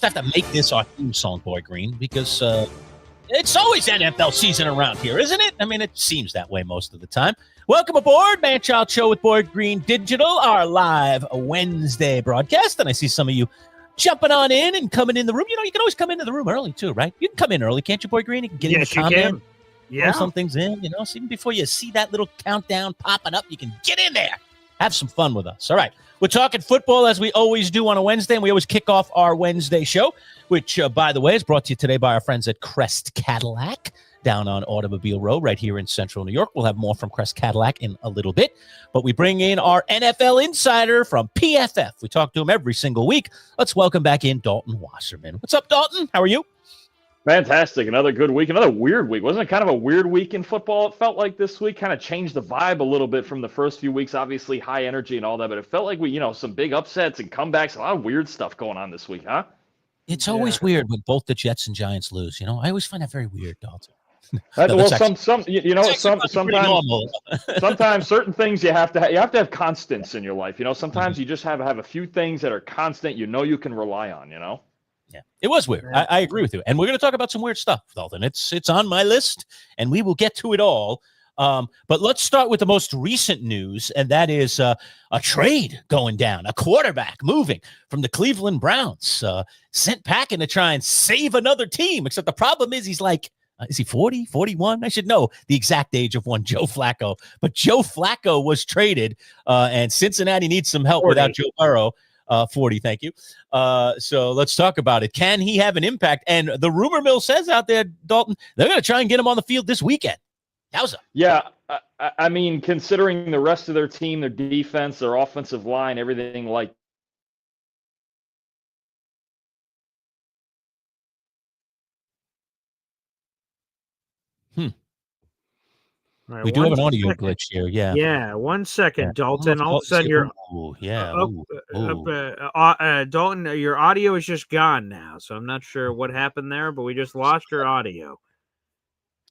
have to make this our theme song, Boy Green, because it's always NFL season around here, isn't it? I mean, it seems that way most of the time. Welcome aboard, Manchild Show with Boy Green Digital, our live Wednesday broadcast. And I see some of you jumping on in and coming in the room. You know, you can always come into the room early too, right? You can come in early, can't you, Boy Green? You can get in the comment. Yeah. Throw some things in, you know, so even before you see that little countdown popping up, you can get in there. Have some fun with us. All right. We're talking football as we always do on a Wednesday, and we always kick off our Wednesday show, which, by the way, is brought to you today by our friends at Crest Cadillac down on Automobile Row right here in Central New York. We'll have more from Crest Cadillac in a little bit, but we bring in our NFL insider from PFF. We talk to him every single week. Let's welcome back in Dalton Wasserman. What's up, Dalton? How are you? Fantastic. Another good week, another weird week. Wasn't it kind of a weird week in football? It felt like this week kind of changed the vibe a little bit from the first few weeks, obviously high energy and all that, but it felt like we, some big upsets and comebacks, a lot of weird stuff going on this week, huh? It's always weird when both the Jets and Giants lose. I always find that very weird, Dalton. Sometimes certain things you have to have constants in your life. Sometimes you just have a few things that are constant, you can rely on, Yeah, it was weird. I agree with you. And we're going to talk about some weird stuff, Dalton. It's on my list, and we will get to it all. But let's start with the most recent news, and that is a trade going down, a quarterback moving from the Cleveland Browns, sent packing to try and save another team. Except the problem is he's like, is he 40, 41? I should know the exact age of one Joe Flacco. But Joe Flacco was traded, and Cincinnati needs some help 40. Without Joe Burrow. 40, thank you. So let's talk about it. Can he have an impact? And the rumor mill says out there, Dalton, they're going to try and get him on the field this weekend. How's it? Yeah, I mean, considering the rest of their team, their defense, their offensive line, everything like Right, we do have an audio glitch here. Yeah. Yeah. 1 second, Dalton. All of a sudden, Dalton, your audio is just gone now. So I'm not sure what happened there, but we just lost your audio.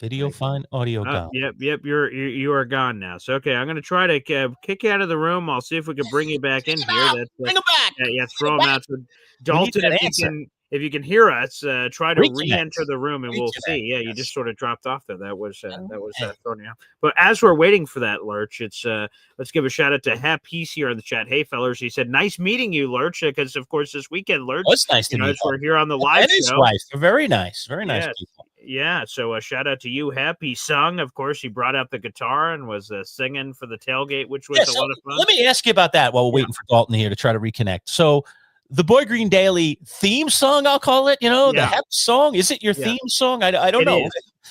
Video fine, audio gone. Yep. You are gone now. So okay, I'm going to try to kick you out of the room. I'll see if we can bring you back in here. Bring him back. Yeah, throw him out. So Dalton, if you can hear us, try to re-enter the room and we'll see. Yeah, you just sort of dropped off there. That was throwing you out. But as we're waiting for that, Lerch, it's let's give a shout out to Hap Peace here in the chat. Hey, fellas, he said, "Nice meeting you, Lerch," because of course this weekend, Lerch. It's nice to meet you. We're here on the live and his show. wife. They're very nice people. Yeah, so a shout out to you, Hap. He sung, of course. He brought out the guitar and was singing for the tailgate, which was a lot of fun. Let me ask you about that while we're waiting for Dalton here to try to reconnect. So the Boy Green Daily theme song, I'll call it, the Hep song. Is it your theme song? I don't know.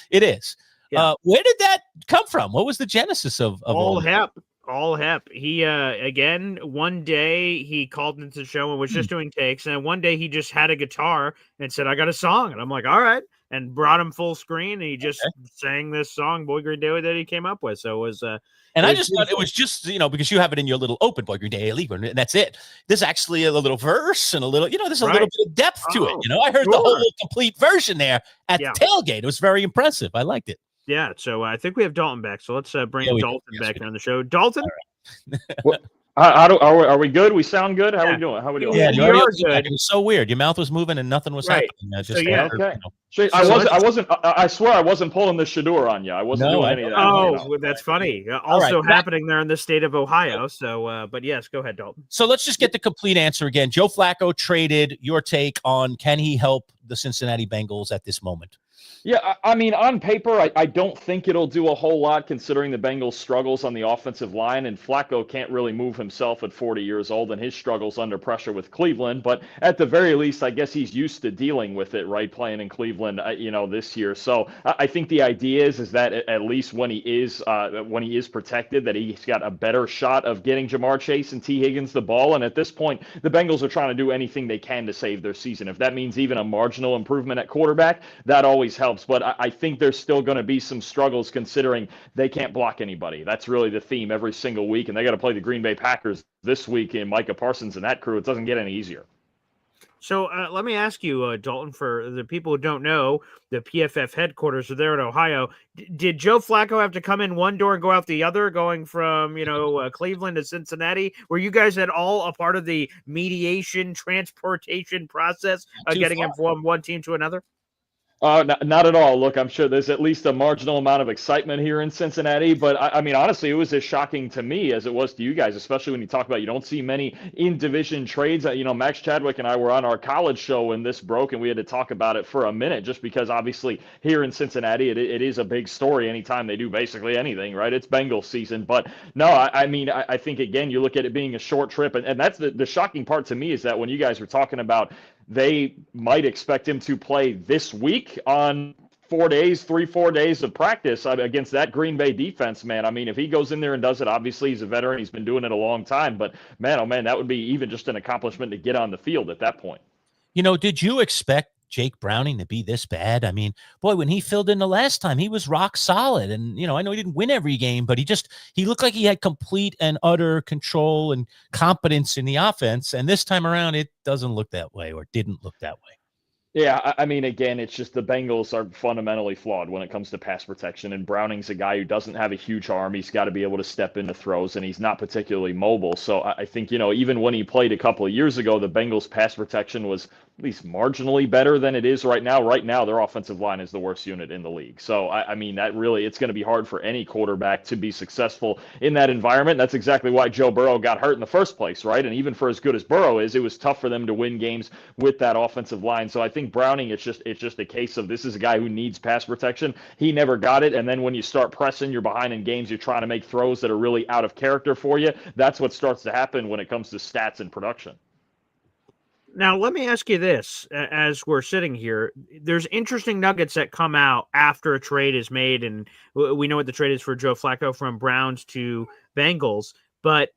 It is. Yeah. Where did that come from? What was the genesis of all Hep? All Hep. He, again, one day he called into the show and was just doing takes. And one day he just had a guitar and said, "I got a song." And I'm like, all right. And brought him full screen. And he just sang this song, Boy Green Daily, that he came up with. So it was, and I just thought it was just, because you have it in your little open Boy Green Daily, and that's it. There's actually a little verse and a little, there's a little bit of depth to it. I heard the whole complete version there at the tailgate. It was very impressive. I liked it. Yeah, so I think we have Dalton back. So let's bring Dalton back on the show. Dalton? Are we good? We sound good? How are we doing? Yeah, you're good. It was so weird. Your mouth was moving and nothing was happening. I swear I wasn't pulling the Shador on you. I wasn't doing any of that. Oh, that's funny. Also happening there in the state of Ohio. So, but yes, go ahead, Dalton. So let's just get the complete answer again. Joe Flacco traded. Your take on, can he help the Cincinnati Bengals at this moment? Yeah, I mean, on paper, I don't think it'll do a whole lot considering the Bengals' struggles on the offensive line, and Flacco can't really move himself at 40 years old and his struggles under pressure with Cleveland. But at the very least, I guess he's used to dealing with it, right, playing in Cleveland, this year. So I think the idea is that at least when he is protected, that he's got a better shot of getting Jamar Chase and T. Higgins the ball. And at this point, the Bengals are trying to do anything they can to save their season. If that means even a marginal improvement at quarterback, that always helps. But I think there's still going to be some struggles considering they can't block anybody. That's really the theme every single week. And they got to play the Green Bay Packers this week in Micah Parsons and that crew. It doesn't get any easier. So let me ask you, Dalton, for the people who don't know, the PFF headquarters are there in Ohio. Did Joe Flacco have to come in one door and go out the other, going from, Cleveland to Cincinnati? Were you guys at all a part of the mediation, transportation process of getting him from one team to another? Not at all. Look, I'm sure there's at least a marginal amount of excitement here in Cincinnati, but I mean, honestly, it was as shocking to me as it was to you guys, especially when you talk about you don't see many in-division trades. Max Chadwick and I were on our college show when this broke, and we had to talk about it for a minute just because obviously here in Cincinnati, it is a big story anytime they do basically anything, right? It's Bengals season. But no, I think, again, you look at it being a short trip, and that's the shocking part to me is that when you guys were talking about they might expect him to play this week on 4 days of practice against that Green Bay defense, man. I mean, if he goes in there and does it, obviously he's a veteran. He's been doing it a long time. But, man, oh, man, that would be even just an accomplishment to get on the field at that point. Did you expect Jake Browning to be this bad? I mean, boy, when he filled in the last time, he was rock solid. And, I know he didn't win every game, but he looked like he had complete and utter control and competence in the offense. And this time around, it doesn't look that way, or didn't look that way. Yeah, I mean, again, it's just the Bengals are fundamentally flawed when it comes to pass protection, and Browning's a guy who doesn't have a huge arm. He's got to be able to step into throws, and he's not particularly mobile. So I think, even when he played a couple of years ago, the Bengals' pass protection was at least marginally better than it is right now. Right now, their offensive line is the worst unit in the league. So, I mean, that really, it's going to be hard for any quarterback to be successful in that environment. That's exactly why Joe Burrow got hurt in the first place, right? And even for as good as Burrow is, it was tough for them to win games with that offensive line. So I think Browning, it's just a case of this is a guy who needs pass protection. He never got it. And then when you start pressing, you're behind in games, you're trying to make throws that are really out of character for you. That's what starts to happen when it comes to stats and production. Now, let me ask you this, as we're sitting here, there's interesting nuggets that come out after a trade is made, and we know what the trade is for Joe Flacco from Browns to Bengals, but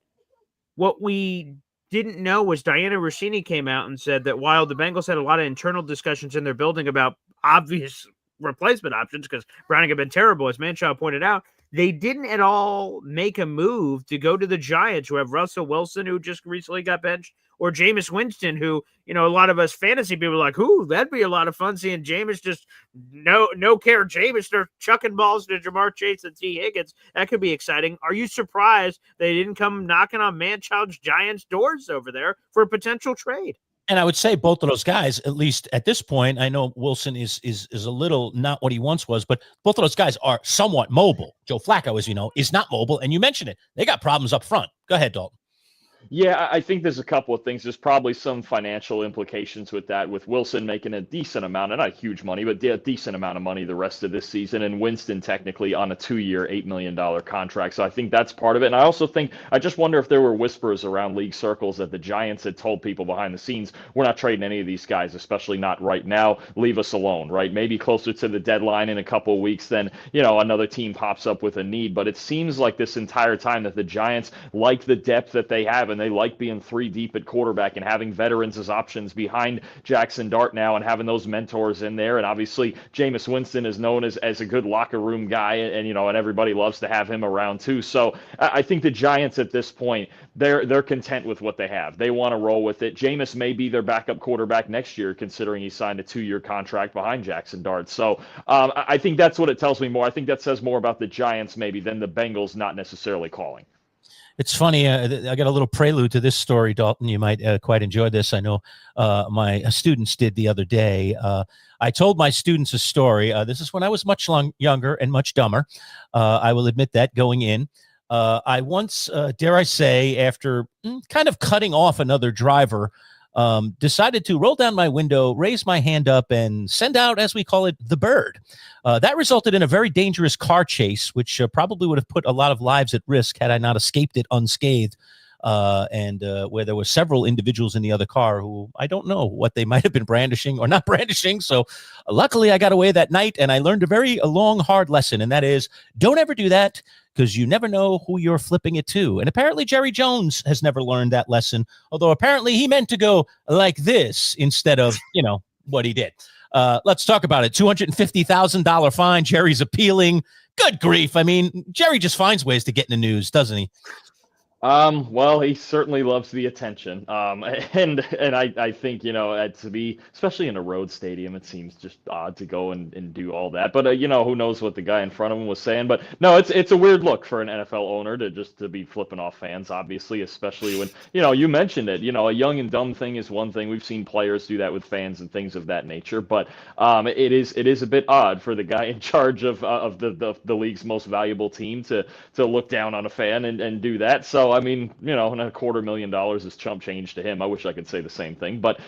what we didn't know was Diana Rossini came out and said that while the Bengals had a lot of internal discussions in their building about obvious replacement options, because Browning had been terrible, as Manchild pointed out, they didn't at all make a move to go to the Giants, who have Russell Wilson, who just recently got benched, or Jameis Winston, who, a lot of us fantasy people are like, ooh, that'd be a lot of fun seeing Jameis just no care. Jameis, they're chucking balls to Jamar Chase and T. Higgins. That could be exciting. Are you surprised they didn't come knocking on Manchild's Giants' doors over there for a potential trade? And I would say both of those guys, at least at this point, I know Wilson is a little not what he once was, but both of those guys are somewhat mobile. Joe Flacco, as you know, is not mobile. And you mentioned it. They got problems up front. Go ahead, Dalton. Yeah, I think there's a couple of things. There's probably some financial implications with that, with Wilson making a decent amount, not huge money, but a decent amount of money the rest of this season, and Winston technically on a 2-year, $8 million contract. So I think that's part of it. And I also think, I just wonder if there were whispers around league circles that the Giants had told people behind the scenes, we're not trading any of these guys, especially not right now. Leave us alone, right? Maybe closer to the deadline in a couple of weeks, then, another team pops up with a need. But it seems like this entire time that the Giants like the depth that they have, and they like being 3 deep at quarterback and having veterans as options behind Jackson Dart now and having those mentors in there. And obviously Jameis Winston is known as a good locker room guy, and everybody loves to have him around too. So I think the Giants at this point, they're content with what they have. They want to roll with it. Jameis may be their backup quarterback next year, considering he signed a 2-year contract behind Jackson Dart. So I think that's what it tells me more. I think that says more about the Giants maybe than the Bengals not necessarily calling. It's funny. I got a little prelude to this story, Dalton. You might quite enjoy this. I know my students did the other day. I told my students a story. This is when I was much younger and much dumber. I will admit that going in. I once, dare I say, after kind of cutting off another driver, decided to roll down my window, raise my hand up, and send out, as we call it, the bird. That resulted in a very dangerous car chase, which probably would have put a lot of lives at risk had I not escaped it unscathed. And where there were several individuals in the other car who I don't know what they might have been brandishing or not brandishing. So luckily I got away that night, and I learned a long, hard lesson, and that is don't ever do that, because you never know who you're flipping it to. And apparently Jerry Jones has never learned that lesson, although apparently he meant to go like this instead of, what he did. Let's talk about it. $250,000 fine. Jerry's appealing. Good grief. I mean, Jerry just finds ways to get in the news, doesn't he? Well, he certainly loves the attention. And I think, to be, especially in a road stadium, it seems just odd to go and do all that. But who knows what the guy in front of him was saying. But no, it's a weird look for an NFL owner to be flipping off fans, obviously, especially when, you mentioned it. A young and dumb thing is one thing. We've seen players do that with fans and things of that nature. But it is a bit odd for the guy in charge of the league's most valuable team to look down on a fan and do that. So, I mean, and $250,000 is chump change to him. I wish I could say the same thing, but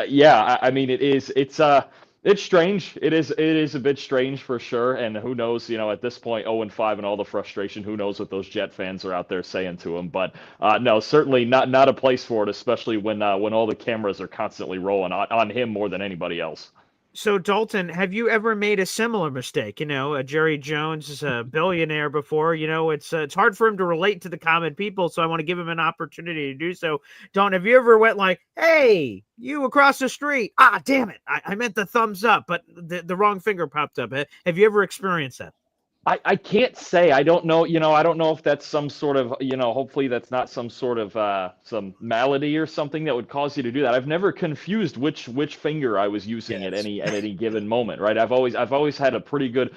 yeah, I mean, it's strange. It is a bit strange for sure. And who knows, at this point, 0-5 and all the frustration, who knows what those Jet fans are out there saying to him. But no, certainly not a place for it, especially when all the cameras are constantly rolling on him more than anybody else. So, Dalton, have you ever made a similar mistake? Jerry Jones is a billionaire before. It's hard for him to relate to the common people, so I want to give him an opportunity to do so. Dalton, have you ever went like, hey, you across the street? Ah, damn it. I meant the thumbs up, but the wrong finger popped up. Have you ever experienced that? I can't say. I don't know. I don't know if that's some sort of, hopefully that's not some sort of some malady or something that would cause you to do that. I've never confused which finger I was using at any given moment, right? I've always had a pretty good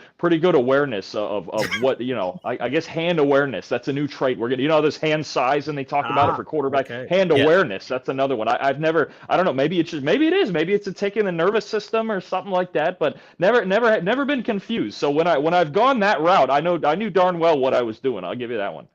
awareness of what, I guess hand awareness. That's a new trait. We're gonna, there's hand size and they talk about it for quarterback. Okay. Hand awareness. That's another one. I've never, I don't know, maybe it's a tick in the nervous system or something like that, but never been confused. So when I've gone that route, I knew darn well what I was doing. I'll give you that one.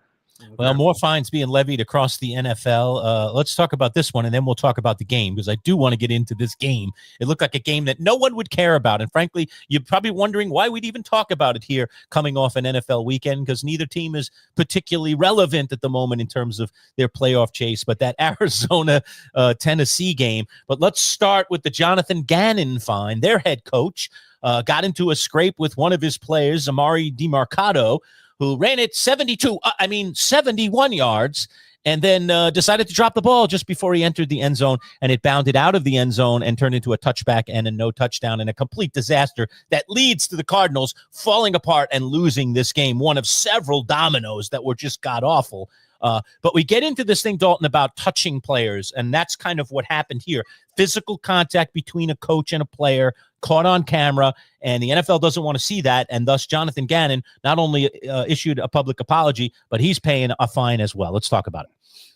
Well, more fines being levied across the NFL. Let's talk about this one, and then we'll talk about the game, because I do want to get into this game. It looked like a game that no one would care about, and frankly, you're probably wondering why we'd even talk about it here coming off an NFL weekend, because neither team is particularly relevant at the moment in terms of their playoff chase, but that Arizona-Tennessee game. But let's start with the Jonathan Gannon fine. Their head coach got into a scrape with one of his players, Amari DiMercato, who ran it 71 yards, and then decided to drop the ball just before he entered the end zone, and it bounded out of the end zone and turned into a touchback and a no touchdown and a complete disaster that leads to the Cardinals falling apart and losing this game, one of several dominoes that were just god-awful. But we get into this thing, Dalton, about touching players, and that's kind of what happened here. Physical contact between a coach and a player caught on camera, and the NFL doesn't want to see that, and thus Jonathan Gannon not only issued a public apology, but he's paying a fine as well. Let's talk about it.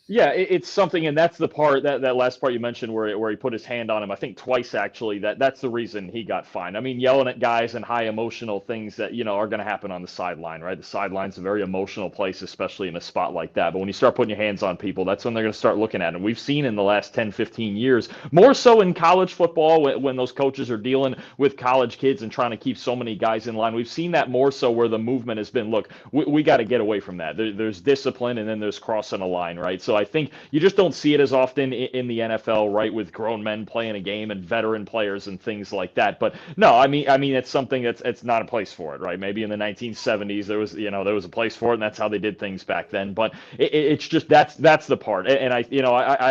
Yeah, it's something, and that's the part, that last part you mentioned where he put his hand on him, I think twice actually, that's the reason he got fined. I mean, yelling at guys and high emotional things that, are going to happen on the sideline, right? The sideline's a very emotional place, especially in a spot like that. But when you start putting your hands on people, that's when they're going to start looking at them. We've seen in the last 10, 15 years, more so in college football, when those coaches are dealing with college kids and trying to keep so many guys in line. We've seen that more so where the movement has been, look, we got to get away from that. There's discipline, and then there's crossing a line, right? So I think you just don't see it as often in the NFL, right, with grown men playing a game and veteran players and things like that. But no, I mean it's something it's not a place for it, right? Maybe in the 1970s there was a place for it, and that's how they did things back then. But it's just that's the part. And I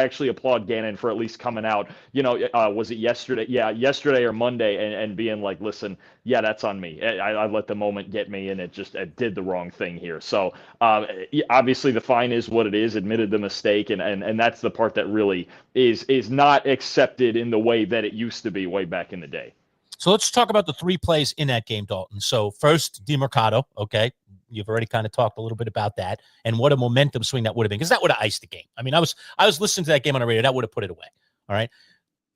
actually applaud Gannon for at least coming out. Was it yesterday? Yeah, yesterday or Monday, and being like, listen, yeah, that's on me. I let the moment get me, and it did the wrong thing here. So obviously the fine is what it is. Admitted the mistake, and that's the part that really is not accepted in the way that it used to be way back in the day. So let's talk about the three plays in that game, Dalton. So first, DiMercato, okay. You've already kind of talked a little bit about that and what a momentum swing that would have been, because that would have iced the game. I mean, I was listening to that game on the radio. That would have put it away. All right.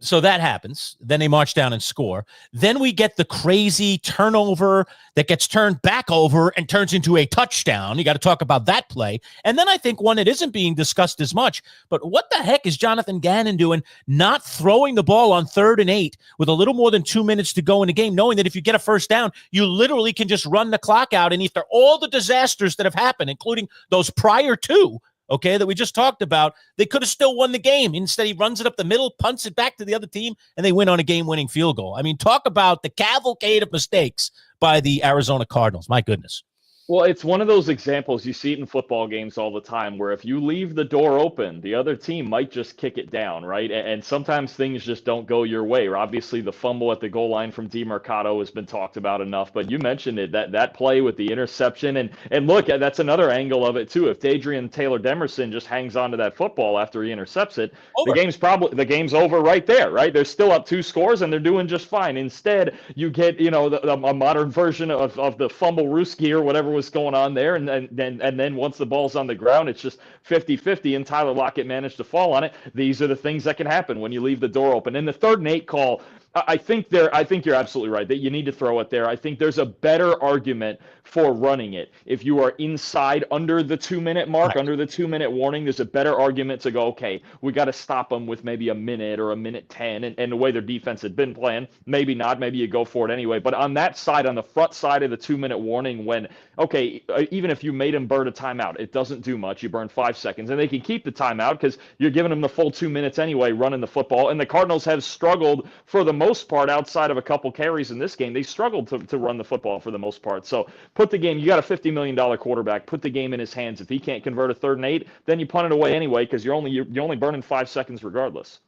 So that happens. Then they march down and score. Then we get the crazy turnover that gets turned back over and turns into a touchdown. You got to talk about that play. And then I think one that isn't being discussed as much, but what the heck is Jonathan Gannon doing not throwing the ball on 3rd and 8 with a little more than 2 minutes to go in the game, knowing that if you get a first down, you literally can just run the clock out. And after all the disasters that have happened, including those prior two, okay, that we just talked about, they could have still won the game. Instead, he runs it up the middle, punts it back to the other team, and they win on a game-winning field goal. I mean, talk about the cavalcade of mistakes by the Arizona Cardinals. My goodness. Well, it's one of those examples you see it in football games all the time where if you leave the door open, the other team might just kick it down, right? And sometimes things just don't go your way. Obviously, the fumble at the goal line from DeMercado has been talked about enough, but you mentioned it, that play with the interception. And look, that's another angle of it too. If Dadrian Taylor Demerson just hangs on to that football after he intercepts it, Over. the game's over right there, right? They're still up 2 scores and they're doing just fine. Instead, you get, a modern version of the fumble Ruski or whatever was going on there. And then once the ball's on the ground, it's just 50-50 and Tyler Lockett managed to fall on it. These are the things that can happen when you leave the door open. And the 3rd and 8 call, I think you're absolutely right that you need to throw it there. I think there's a better argument for running it. If you are inside under the 2-minute mark, under the 2-minute warning, there's a better argument to go, okay, we got to stop them with maybe a minute or a minute 10. And the way their defense had been playing, maybe not, maybe you go for it anyway. But on that side, on the front side of the 2-minute warning, when, okay, even if you made them burn a timeout, it doesn't do much. You burn 5 seconds and they can keep the timeout because you're giving them the full 2 minutes anyway running the football. And the Cardinals have struggled for the most part outside of a couple carries in this game. They struggled to run the football for the most part. So put the game, you got a $50 million quarterback, put the game in his hands. If he can't convert a 3rd and 8, then you punt it away anyway because you're only burning 5 seconds regardless.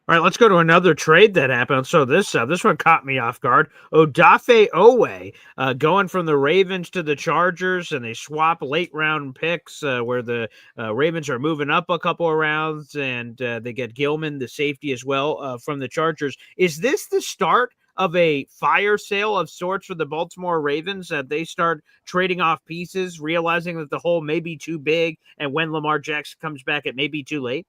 All right, let's go to another trade that happened. So this one caught me off guard. Odafe Owe going from the Ravens to the Chargers, and they swap late round picks where the Ravens are moving up a couple of rounds, and they get Gilman, the safety, as well from the Chargers. Is this the start of a fire sale of sorts for the Baltimore Ravens, that they start trading off pieces, realizing that the hole may be too big, and when Lamar Jackson comes back, it may be too late?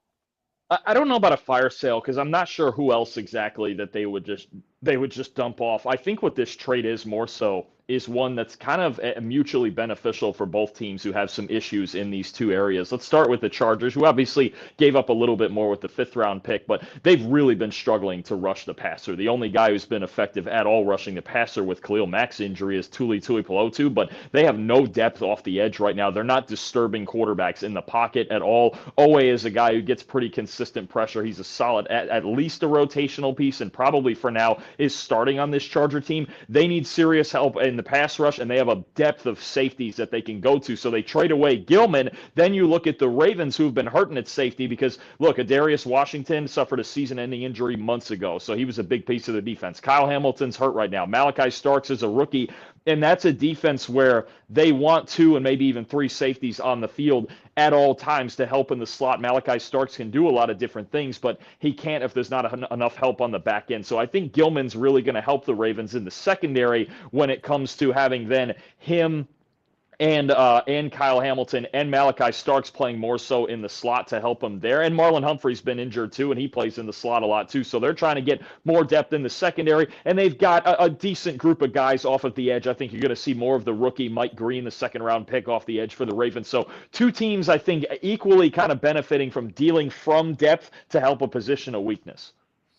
I don't know about a fire sale because I'm not sure who else exactly that they would just dump off. I think what this trade is more so is one that's kind of mutually beneficial for both teams who have some issues in these 2 areas. Let's start with the Chargers, who obviously gave up a little bit more with the 5th round pick, but they've really been struggling to rush the passer. The only guy who's been effective at all rushing the passer with Khalil Mack's injury is Tuli Tuipulotu, but they have no depth off the edge right now. They're not disturbing quarterbacks in the pocket at all. Owe is a guy who gets pretty consistent pressure. He's a solid, at least a rotational piece, and probably for now is starting on this Charger team. They need serious help in the pass rush, and they have a depth of safeties that they can go to. So they trade away Gilman. Then you look at the Ravens, who've been hurting at safety because, look, Adarius Washington suffered a season-ending injury months ago, so he was a big piece of the defense. Kyle Hamilton's hurt right now. Malachi Starks is a rookie, and that's a defense where they want 2 and maybe even 3 safeties on the field at all times to help in the slot. Malachi Starks can do a lot of different things, but he can't if there's not enough help on the back end. So I think Gilman's really going to help the Ravens in the secondary when it comes to having then him and Kyle Hamilton and Malachi Starks playing more so in the slot to help him there. And Marlon Humphrey's been injured too, and he plays in the slot a lot too. So they're trying to get more depth in the secondary, and they've got a decent group of guys off of the edge. I think you're going to see more of the rookie Mike Green, the 2nd round pick, off the edge for the Ravens. So 2 teams, I think, equally kind of benefiting from dealing from depth to help a position of weakness.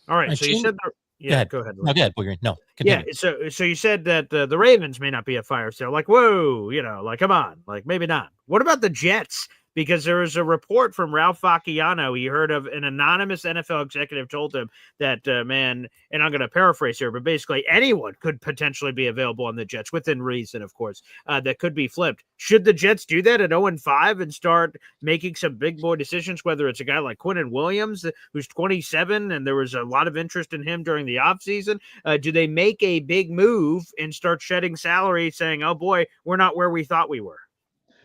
All right, so you said Yeah, go ahead. No, go ahead, Boy Green. No, continue. Yeah, so you said that the Ravens may not be a fire sale. Like, whoa, like, come on, like, maybe not. What about the Jets? Because there was a report from Ralph Facciano. He heard of an anonymous NFL executive told him that, man, and I'm going to paraphrase here, but basically anyone could potentially be available on the Jets, within reason, of course, that could be flipped. Should the Jets do that at 0-5 and start making some big boy decisions, whether it's a guy like Quinnen Williams, who's 27, and there was a lot of interest in him during the offseason? Do they make a big move and start shedding salary, saying, oh, boy, we're not where we thought we were?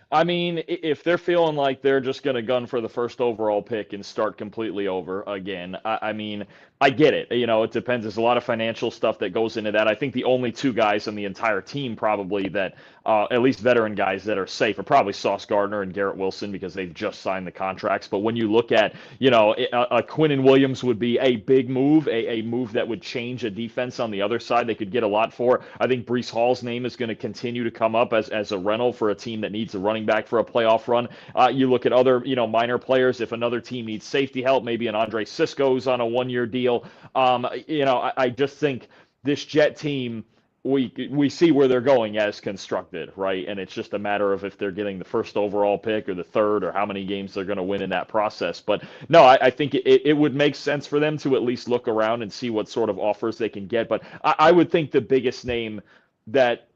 I mean, if they're feeling like they're just going to gun for the 1st overall pick and start completely over again, I mean, I get it. It depends. There's a lot of financial stuff that goes into that. I think the only 2 guys on the entire team probably that, at least veteran guys that are safe, are probably Sauce Gardner and Garrett Wilson because they've just signed the contracts. But when you look at, a Quinnen Williams would be a big move, a move that would change a defense on the other side. They could get a lot for. I think Breece Hall's name is going to continue to come up as a rental for a team that needs a running back for a playoff run. You look at other, minor players. If another team needs safety help, maybe an Andre Sisco's on a 1-year deal. I just think this Jet team, we see where they're going as constructed, right? And it's just a matter of if they're getting the 1st overall pick or the 3rd, or how many games they're going to win in that process. But no, I think it would make sense for them to at least look around and see what sort of offers they can get. But I would think the biggest name that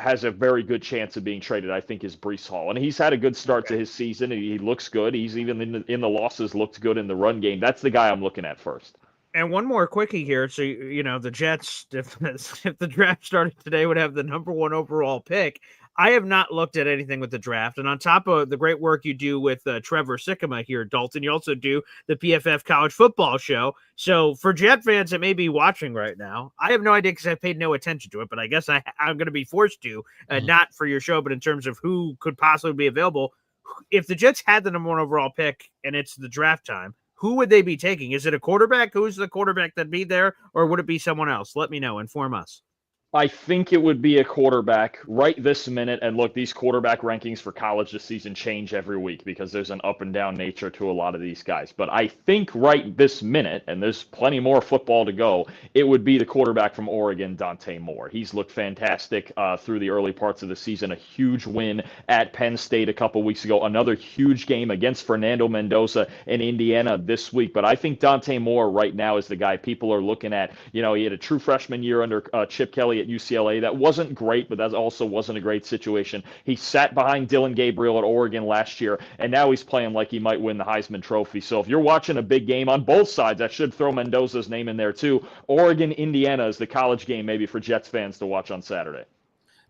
has a very good chance of being traded, I think, is Breece Hall. And he's had a good start to his season. He looks good. He's even in the losses looked good in the run game. That's the guy I'm looking at first. And one more quickie here. So, the Jets, if the draft started today, would have the number 1 overall pick. I have not looked at anything with the draft. And on top of the great work you do with Trevor Sikkema here, Dalton, you also do the PFF College Football Show. So for Jet fans that may be watching right now, I have no idea because I paid no attention to it, but I guess I'm going to be forced to, not for your show, but in terms of who could possibly be available. If the Jets had the number 1 overall pick and it's the draft time, who would they be taking? Is it a quarterback? Who's the quarterback that'd be there? Or would it be someone else? Let me know. Inform us. I think it would be a quarterback right this minute. And look, these quarterback rankings for college this season change every week because there's an up and down nature to a lot of these guys. But I think right this minute, and there's plenty more football to go, it would be the quarterback from Oregon, Dante Moore. He's looked fantastic through the early parts of the season. A huge win at Penn State a couple weeks ago. Another huge game against Fernando Mendoza in Indiana this week. But I think Dante Moore right now is the guy people are looking at. He had a true freshman year under Chip Kelly at UCLA. That wasn't great, but that also wasn't a great situation. He sat behind Dylan Gabriel at Oregon last year, and now he's playing like he might win the Heisman Trophy. So if you're watching a big game on both sides, I should throw Mendoza's name in there too. Oregon, Indiana is the college game maybe for Jets fans to watch on Saturday.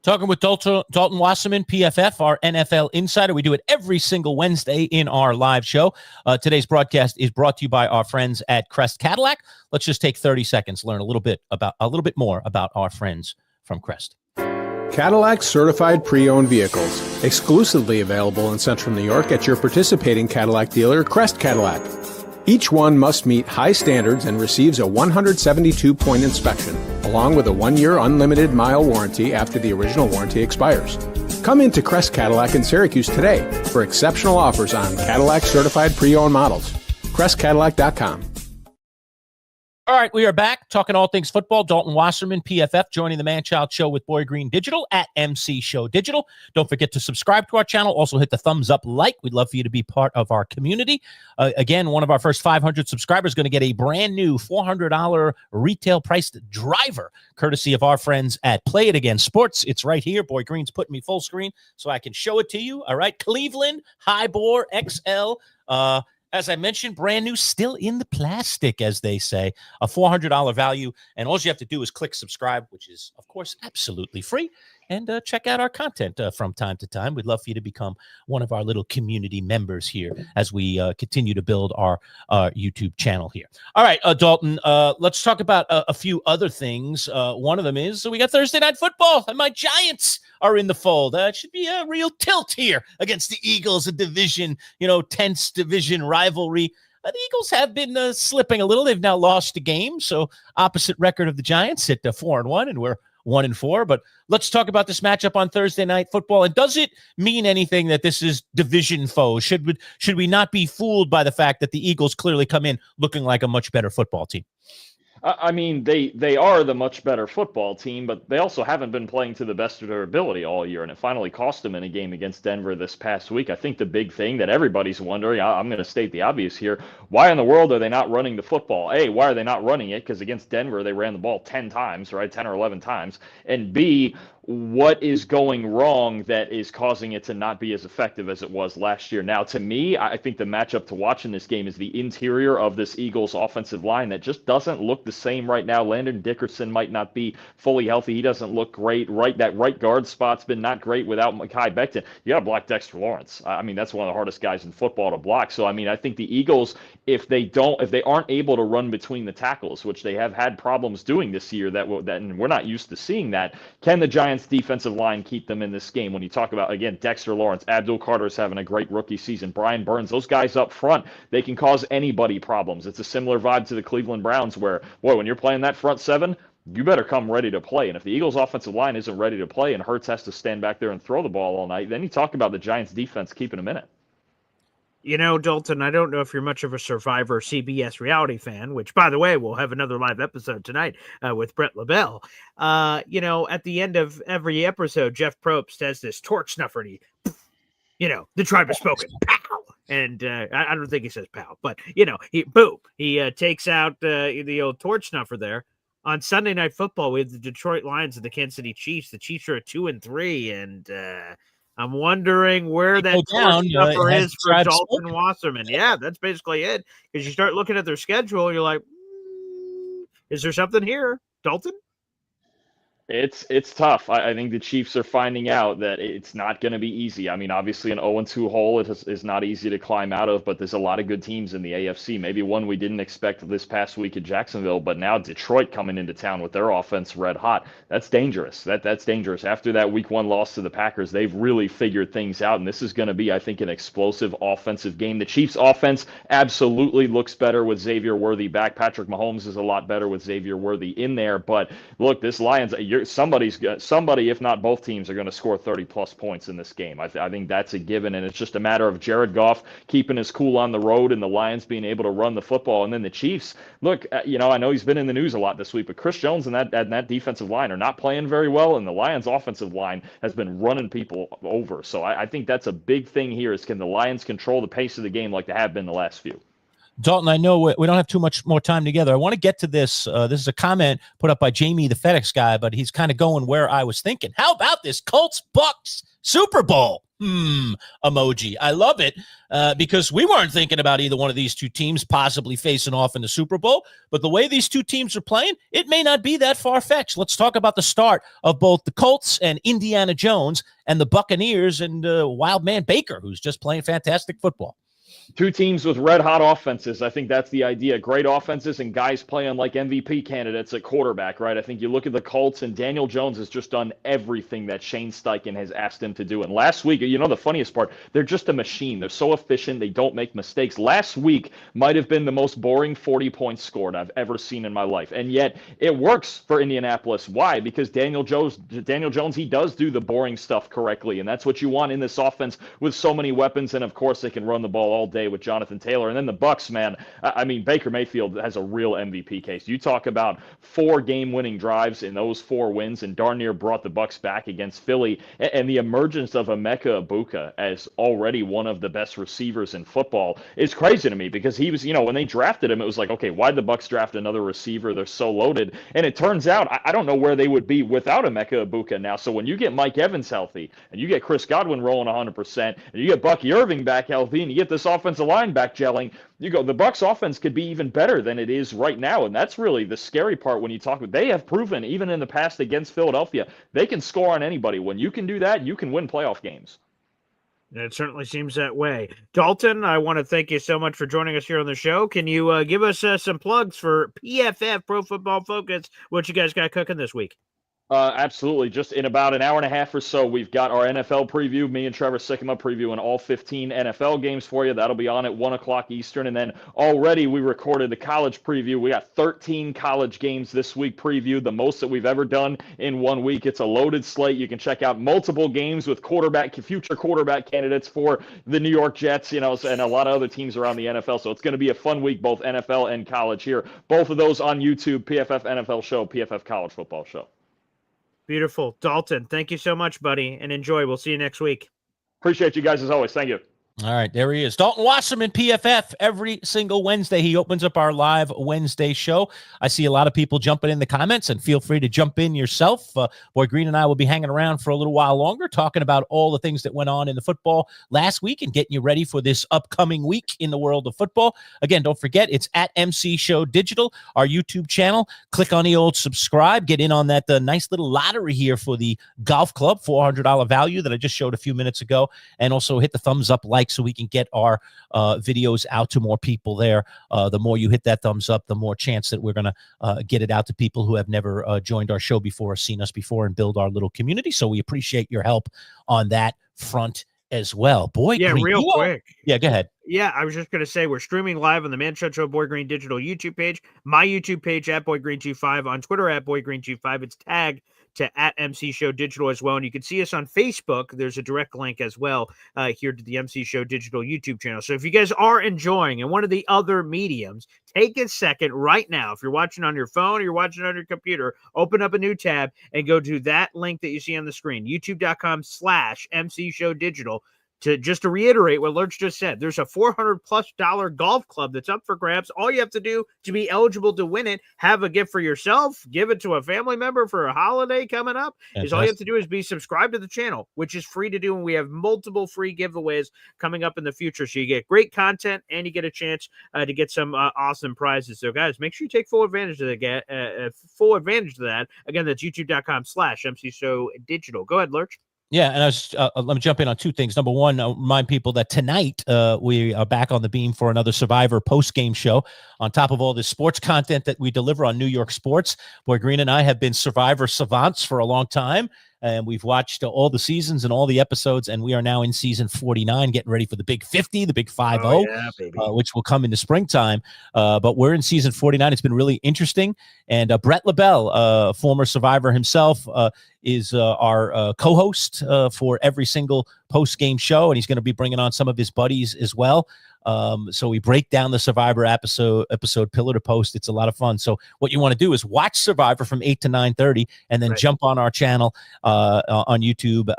Talking with Dalton Wasserman, PFF, our NFL insider. We do it every single Wednesday in our live show. Today's broadcast is brought to you by our friends at Crest Cadillac. Let's just take 30 seconds, learn a little bit more about our friends from Crest. Cadillac certified pre-owned vehicles, exclusively available in Central New York at your participating Cadillac dealer, Crest Cadillac. Each one must meet high standards and receives a 172-point inspection, along with a 1-year unlimited mile warranty after the original warranty expires. Come into Crest Cadillac in Syracuse today for exceptional offers on Cadillac certified pre-owned models. CrestCadillac.com. All right, we are back talking all things football. Dalton Wasserman, PFF, joining the Manchild Show with Boy Green Digital at MC Show Digital. Don't forget to subscribe to our channel. Also hit the thumbs up like. We'd love for you to be part of our community. Again, one of our first 500 subscribers is going to get a brand new $400 retail priced driver, courtesy of our friends at Play It Again Sports. It's right here. Boy Green's putting me full screen so I can show it to you. All right, Cleveland, high bore, XL. As I mentioned, brand new, still in the plastic, as they say, a $400 value. And all you have to do is click subscribe, which is, of course, absolutely free. And check out our content from time to time. We'd love for you to become one of our little community members here as we continue to build our YouTube channel here. All right, Dalton, let's talk about a few other things. One of them is we got Thursday Night Football, and my Giants are in the fold. It should be a real tilt here against the Eagles, a division, tense division rivalry. The Eagles have been slipping a little. They've now lost a game, so opposite record of the Giants at 4-1, and we're 1-4. But let's talk about this matchup on Thursday Night Football. And does it mean anything that this is division foes? Should we not be fooled by the fact that the Eagles clearly come in looking like a much better football team? I mean, they are the much better football team, but they also haven't been playing to the best of their ability all year, and it finally cost them in a game against Denver this past week. I think the big thing that everybody's wondering, I'm going to state the obvious here, why in the world are they not running the football? A, why are they not running it? Because against Denver, they ran the ball 10 times, right? 10 or 11 times. And B, what is going wrong that is causing it to not be as effective as it was last year? Now, to me, I think the matchup to watch in this game is the interior of this Eagles offensive line that just doesn't look the same right now. Landon Dickerson might not be fully healthy. He doesn't look great. That right guard spot's been not great without Mekhi Becton. You got to block Dexter Lawrence. I mean, that's one of the hardest guys in football to block. So, I mean, I think the Eagles, if they aren't able to run between the tackles, which they have had problems doing this year, and we're not used to seeing that, can the Giants defensive line keep them in this game? When you talk about, again, Dexter Lawrence, Abdul Carter's having a great rookie season, Brian Burns, those guys up front, they can cause anybody problems. It's a similar vibe to the Cleveland Browns where, boy, when you're playing that front seven, you better come ready to play. And if the Eagles offensive line isn't ready to play and Hurts has to stand back there and throw the ball all night, then you talk about the Giants defense keeping them in it. Dalton, I don't know if you're much of a Survivor CBS reality fan, which, by the way, we'll have another live episode tonight with Brett LaBelle. At the end of every episode, Jeff Probst has this torch snuffer. The tribe has spoken. Pow! And I don't think he says pow, but, he takes out the old torch snuffer there. On Sunday Night Football, we have the Detroit Lions and the Kansas City Chiefs. The Chiefs are at 2-3, and I'm wondering where that number is for Dalton Wasserman. Yeah, that's basically it. Because you start looking at their schedule, you're like, is there something here, Dalton? It's tough. I think the Chiefs are finding out that it's not going to be easy. I mean, obviously an 0-2 hole is not easy to climb out of, but there's a lot of good teams in the AFC. Maybe one we didn't expect this past week at Jacksonville, but now Detroit coming into town with their offense red hot. That's dangerous. That's dangerous. After that week 1 loss to the Packers, they've really figured things out, and this is going to be, I think, an explosive offensive game. The Chiefs' offense absolutely looks better with Xavier Worthy back. Patrick Mahomes is a lot better with Xavier Worthy in there, but look, this Lions, somebody, if not both teams, are going to score 30-plus points in this game. I think that's a given, and it's just a matter of Jared Goff keeping his cool on the road and the Lions being able to run the football. And then the Chiefs, look, I know he's been in the news a lot this week, but Chris Jones and that defensive line are not playing very well, and the Lions' offensive line has been running people over. So I think that's a big thing here is can the Lions control the pace of the game like they have been the last few? Dalton, I know we don't have too much more time together. I want to get to this. This is a comment put up by Jamie, the FedEx guy, but he's kind of going where I was thinking. How about this Colts-Bucks Super Bowl? Emoji. I love it because we weren't thinking about either one of these two teams possibly facing off in the Super Bowl, but the way these two teams are playing, it may not be that far-fetched. Let's talk about the start of both the Colts and Indiana Jones and the Buccaneers and Wild Man Baker, who's just playing fantastic football. Two teams with red-hot offenses. I think that's the idea. Great offenses and guys playing like MVP candidates at quarterback, right? I think you look at the Colts, and Daniel Jones has just done everything that Shane Steichen has asked him to do. And last week, the funniest part, they're just a machine. They're so efficient. They don't make mistakes. Last week might have been the most boring 40 points scored I've ever seen in my life. And yet it works for Indianapolis. Why? Because Daniel Jones, he does do the boring stuff correctly. And that's what you want in this offense with so many weapons. And of course, they can run the ball all day with Jonathan Taylor. And then the Bucks, man, I mean, Baker Mayfield has a real MVP case. You talk about 4 game-winning drives in those 4 wins, and darn near brought the Bucks back against Philly. And the emergence of Emeka Egbuka as already one of the best receivers in football is crazy to me because he was, when they drafted him, it was like, okay, why'd the Bucks draft another receiver? They're so loaded. And it turns out, I don't know where they would be without Emeka Egbuka now. So when you get Mike Evans healthy, and you get Chris Godwin rolling 100%, and you get Bucky Irving back healthy, and you get this offensive line back gelling, the Bucs offense could be even better than it is right now. And that's really the scary part when you talk about, they have proven even in the past against Philadelphia, they can score on anybody. When you can do that, you can win playoff games. It certainly seems that way. Dalton, I want to thank you so much for joining us here on the show. Can you give us some plugs for PFF Pro Football Focus? What you guys got cooking this week? Absolutely. Just in about an hour and a half or so, we've got our NFL preview. Me and Trevor Sycamore previewing all 15 NFL games for you. That'll be on at 1 o'clock Eastern. And then already we recorded the college preview. We got 13 college games this week previewed, the most that we've ever done in 1 week. It's a loaded slate. You can check out multiple games with future quarterback candidates for the New York Jets, and a lot of other teams around the NFL. So it's going to be a fun week, both NFL and college here. Both of those on YouTube, PFF NFL Show, PFF College Football Show. Beautiful. Dalton, thank you so much, buddy, and enjoy. We'll see you next week. Appreciate you guys as always. Thank you. All right, there he is. Dalton Wasserman, PFF, every single Wednesday. He opens up our live Wednesday show. I see a lot of people jumping in the comments, and feel free to jump in yourself. Boy Green and I will be hanging around for a little while longer, talking about all the things that went on in the football last week and getting you ready for this upcoming week in the world of football. Again, don't forget, it's at MC Show Digital, our YouTube channel. Click on the old subscribe. Get in on that nice little lottery here for the golf club, $400 value that I just showed a few minutes ago. And also hit the thumbs up like so we can get our videos out to more people there. The more you hit that thumbs up, the more chance that we're going to get it out to people who have never joined our show before or seen us before and build our little community. So we appreciate your help on that front as well. Boy, yeah, Green, real quick. Yeah, go ahead. Yeah, I was just going to say we're streaming live on the Manchild Show Boy Green digital YouTube page, my YouTube page at Boy Green 25, on Twitter at Boy Green 25. It's tagged to at MC Show Digital as well. And you can see us on Facebook. There's a direct link as well here to the MC Show Digital YouTube channel. So if you guys are enjoying and one of the other mediums, take a second right now. If you're watching on your phone or you're watching on your computer, open up a new tab and go to that link that you see on the screen, youtube.com/MC Show Digital. to reiterate what Lerch just said, there's a $400+ golf club that's up for grabs. All you have to do to be eligible to win it, have a gift for yourself, give it to a family member for a holiday coming up. Is all you have to do is be subscribed to the channel, which is free to do. And we have multiple free giveaways coming up in the future. So you get great content and you get a chance to get some awesome prizes. So guys, make sure you take full advantage of that. Again, that's youtube.com/MC Show Digital. Go ahead, Lerch. Yeah, and let me jump in on two things. Number one, I'll remind people that tonight we are back on the beam for another Survivor post-game show. On top of all this sports content that we deliver on New York Sports, Boy Green and I have been Survivor savants for a long time, and we've watched all the seasons and all the episodes, and we are now in season 49, getting ready for the big 50, the big 5-0, which will come in the springtime. But we're in season 49. It's been really interesting. And Brett LaBelle, former Survivor himself, is our co-host for every single post-game show, and he's going to be bringing on some of his buddies as well. So we break down the Survivor episode pillar to post. It's a lot of fun. So what you want to do is watch Survivor from 8 to 9:30, and then jump on our channel on YouTube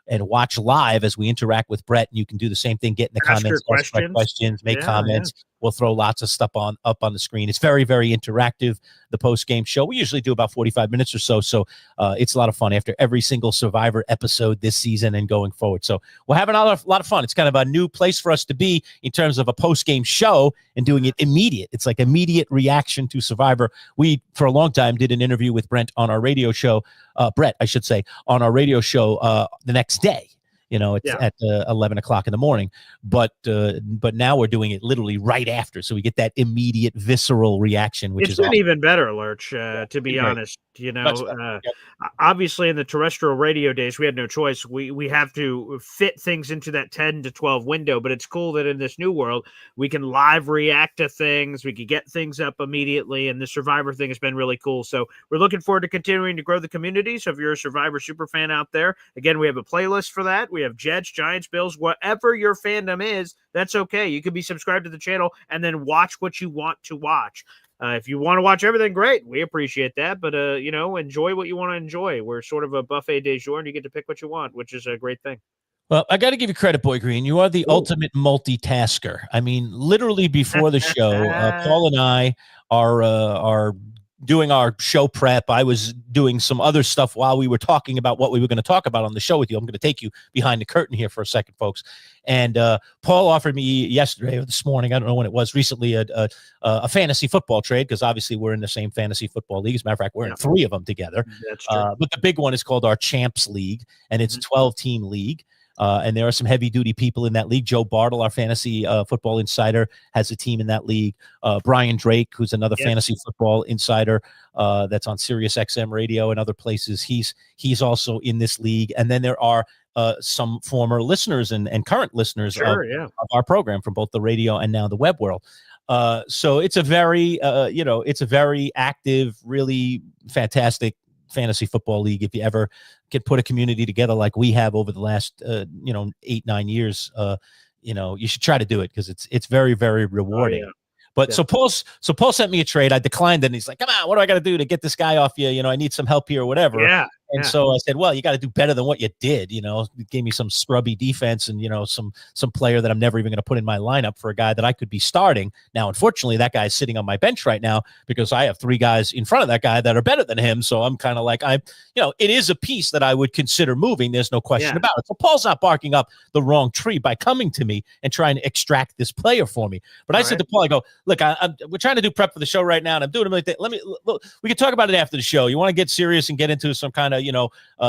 and watch live as we interact with Brett. And you can do the same thing, get in the comments, ask questions, make comments. Yeah. We'll throw lots of stuff up on the screen. It's very, very interactive, the post-game show. We usually do about 45 minutes or so. So it's a lot of fun after every single Survivor episode this season and going forward. So we're having a lot of fun. It's kind of a new place for us to be in terms of a post-game show and doing it immediate. It's like immediate reaction to Survivor. We, for a long time, did an interview with Brett on our radio show, on our radio show the next day. You know, it's at 11 o'clock in the morning, but now we're doing it literally right after, so we get that immediate visceral reaction, which it's been even better, Lerch. To be honest, obviously in the terrestrial radio days, we had no choice. We have to fit things into that 10 to 12 window, but it's cool that in this new world we can live react to things. We can get things up immediately, and the Survivor thing has been really cool. So we're looking forward to continuing to grow the community. So if you're a Survivor super fan out there, again, we have a playlist for that. We have Jets, Giants, Bills, whatever your fandom is, that's okay. You can be subscribed to the channel and then watch what you want to watch. If you want to watch everything, great. We appreciate that. But, enjoy what you want to enjoy. We're sort of a buffet du jour, and you get to pick what you want, which is a great thing. Well, I got to give you credit, Boy Green. You are the ultimate multitasker. I mean, literally before the show, Paul and I are doing our show prep. I was doing some other stuff while we were talking about what we were going to talk about on the show with you. I'm going to take you behind the curtain here for a second, folks. And Paul offered me yesterday or this morning, I don't know when it was, recently a fantasy football trade, because obviously we're in the same fantasy football league. As a matter of fact, we're in 3 of them together. That's true. But the big one is called our Champs League, and it's a 12-team league. And there are some heavy-duty people in that league. Joe Bartle, our fantasy football insider, has a team in that league. Brian Drake, who's another fantasy football insider that's on Sirius XM radio and other places. He's also in this league. And then there are some former listeners and current listeners of our program from both the radio and now the web world. So it's a very, active, really fantastic fantasy football league. If you ever can put a community together like we have over the last 8-9 years, you should try to do it, because it's very, very rewarding. But so Paul sent me a trade. I declined it, and he's like, "Come on, what do I got to do to get this guy off you? I need some help here or whatever." And so I said, well, you got to do better than what you did. It gave me some scrubby defense and, some player that I'm never even going to put in my lineup for a guy that I could be starting. Now, unfortunately, that guy's sitting on my bench right now because I have 3 guys in front of that guy that are better than him. So I'm kind of like, it is a piece that I would consider moving. There's no question about it. So Paul's not barking up the wrong tree by coming to me and trying to extract this player for me. But I said to Paul, I go, look, we're trying to do prep for the show right now, and I'm doing it like that. We can talk about it after the show. You want to get serious and get into some kind of,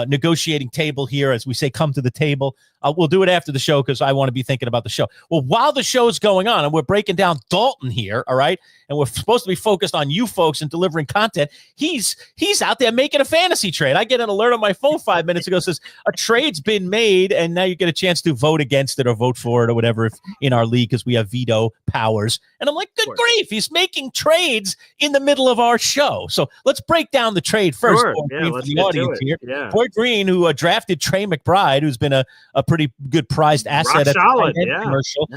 negotiating table here, as we say, come to the table. We'll do it after the show because I want to be thinking about the show. Well, while the show is going on and we're breaking down Dalton here, all right, and we're supposed to be focused on you folks and delivering content, he's out there making a fantasy trade. I get an alert on my phone 5 minutes ago, says a trade's been made, and now you get a chance to vote against it or vote for it or whatever in our league, because we have veto powers. And I'm like, good grief, he's making trades in the middle of our show. So let's break down the trade first. Let's the audience here. Boy Green, who drafted Trey McBride, who's been a pretty good prized asset at solid, the tight end commercial,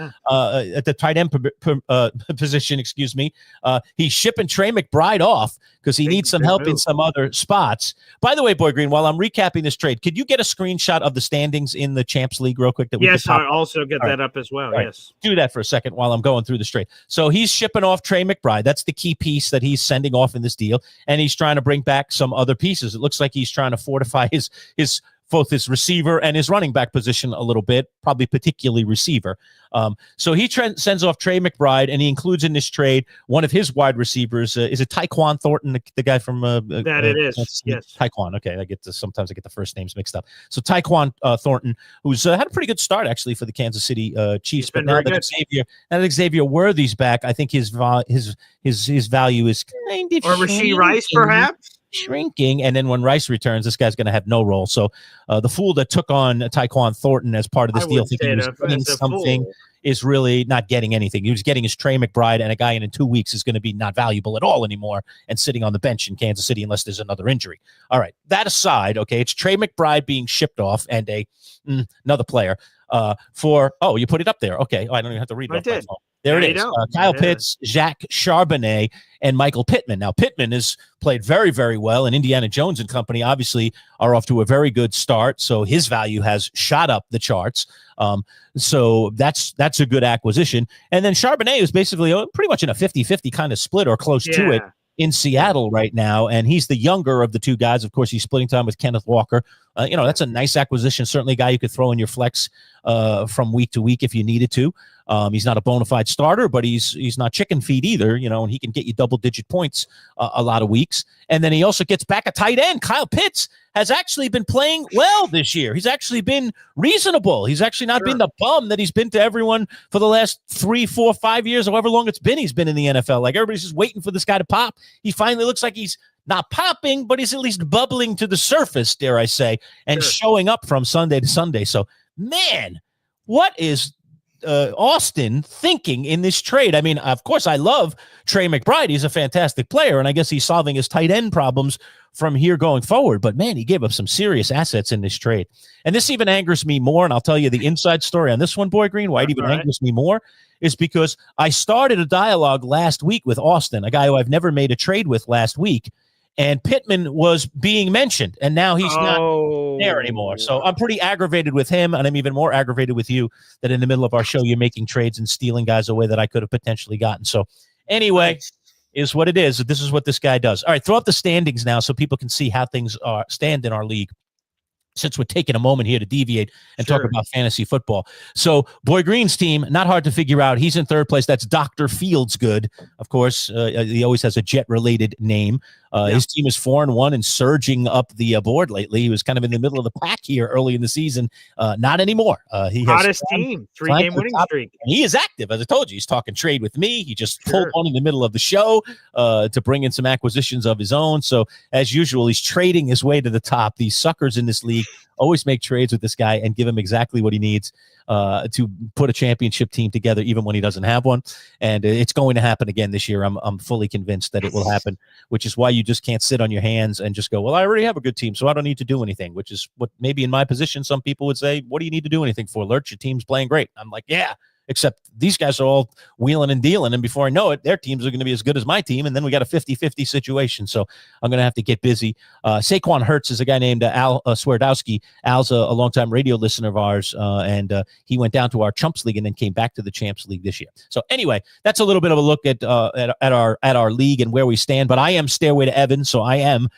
at the tight end position, excuse me. He's shipping Trey McBride off because he needs some help in some other spots. By the way, Boy Green, while I'm recapping this trade, could you get a screenshot of the standings in the Champs League real quick? Yes, I'll also get that up as well. Yes. Do that for a second while I'm going through the trade. So he's shipping off Trey McBride. That's the key piece that he's sending off in this deal. And he's trying to bring back some other pieces. It looks like he's trying to fortify both his receiver and his running back position a little bit, probably particularly receiver. So he sends off Trey McBride, and he includes in this trade one of his wide receivers. Is it Tyquan Thornton, the guy from that it is? Yes, Tyquan. Okay, sometimes I get the first names mixed up. So Tyquan Thornton, who's had a pretty good start actually for the Kansas City Chiefs, but now that Xavier Worthy's back, I think his value is kind of or Rashee Rice perhaps. Shrinking, and then when Rice returns, this guy's going to have no role. So the fool that took on Tyquan Thornton as part of this deal, thinking he was getting something, is really not getting anything. He was getting his Trey McBride, and a guy in 2 weeks is going to be not valuable at all anymore and sitting on the bench in Kansas City unless there's another injury. All right, that aside, okay, it's Trey McBride being shipped off and another player you put it up there. Okay, I don't even have to read it. There it is. Kyle Pitts, Jacques Charbonnet, and Michael Pittman. Now, Pittman has played very, very well, and Indiana Jones and company obviously are off to a very good start, so his value has shot up the charts. So that's a good acquisition. And then Charbonnet is basically pretty much in a 50-50 kind of split or close to it in Seattle right now, and he's the younger of the two guys. Of course, he's splitting time with Kenneth Walker. That's a nice acquisition, certainly a guy you could throw in your flex from week to week if you needed to. He's not a bona fide starter, but he's not chicken feed either, and he can get you double-digit points a lot of weeks. And then he also gets back a tight end. Kyle Pitts has actually been playing well this year. He's actually been reasonable. He's actually not been the bum that he's been to everyone for the last 3, 4, 5 years, however long it's been he's been in the NFL. Like, everybody's just waiting for this guy to pop. He finally looks like he's not popping, but he's at least bubbling to the surface, dare I say, and showing up from Sunday to Sunday. So, man, what is Austin thinking in this trade? I mean, of course, I love Trey McBride. He's a fantastic player, and I guess he's solving his tight end problems from here going forward. But, man, he gave up some serious assets in this trade. And this even angers me more, and I'll tell you the inside story on this one, Boy Green, why it even angers me more is because I started a dialogue last week with Austin, a guy who I've never made a trade with last week, and Pittman was being mentioned, and now he's not there anymore. So I'm pretty aggravated with him, and I'm even more aggravated with you that in the middle of our show you're making trades and stealing guys away that I could have potentially gotten. So anyway, is what it is. This is what this guy does. All right, throw up the standings now so people can see how things stand in our league, since we're taking a moment here to deviate and talk about fantasy football. So Boy Green's team, not hard to figure out. He's in third place. That's Dr. Feelsgood. Of course, he always has a Jet-related name. His team is 4-1 and surging up the board lately. He was kind of in the middle of the pack here early in the season. Not anymore. He has hottest team, 3-game winning streak. He is active, as I told you. He's talking trade with me. He just pulled one in the middle of the show to bring in some acquisitions of his own. So as usual, he's trading his way to the top. These suckers in this league always make trades with this guy and give him exactly what he needs to put a championship team together, even when he doesn't have one. And it's going to happen again this year. I'm fully convinced that it will happen, which is why you just can't sit on your hands and just go, well, I already have a good team, so I don't need to do anything, which is what maybe in my position, some people would say, what do you need to do anything for? Lerch, your team's playing great. I'm like, yeah, except these guys are all wheeling and dealing, and before I know it, their teams are going to be as good as my team, and then we got a 50-50 situation, so I'm going to have to get busy. Saquon Hurts is a guy named Al Swerdowski. Al's a longtime radio listener of ours, and he went down to our Chumps League and then came back to the Champs League this year. So anyway, that's a little bit of a look at our league and where we stand, but I am stairway to Evan, so I am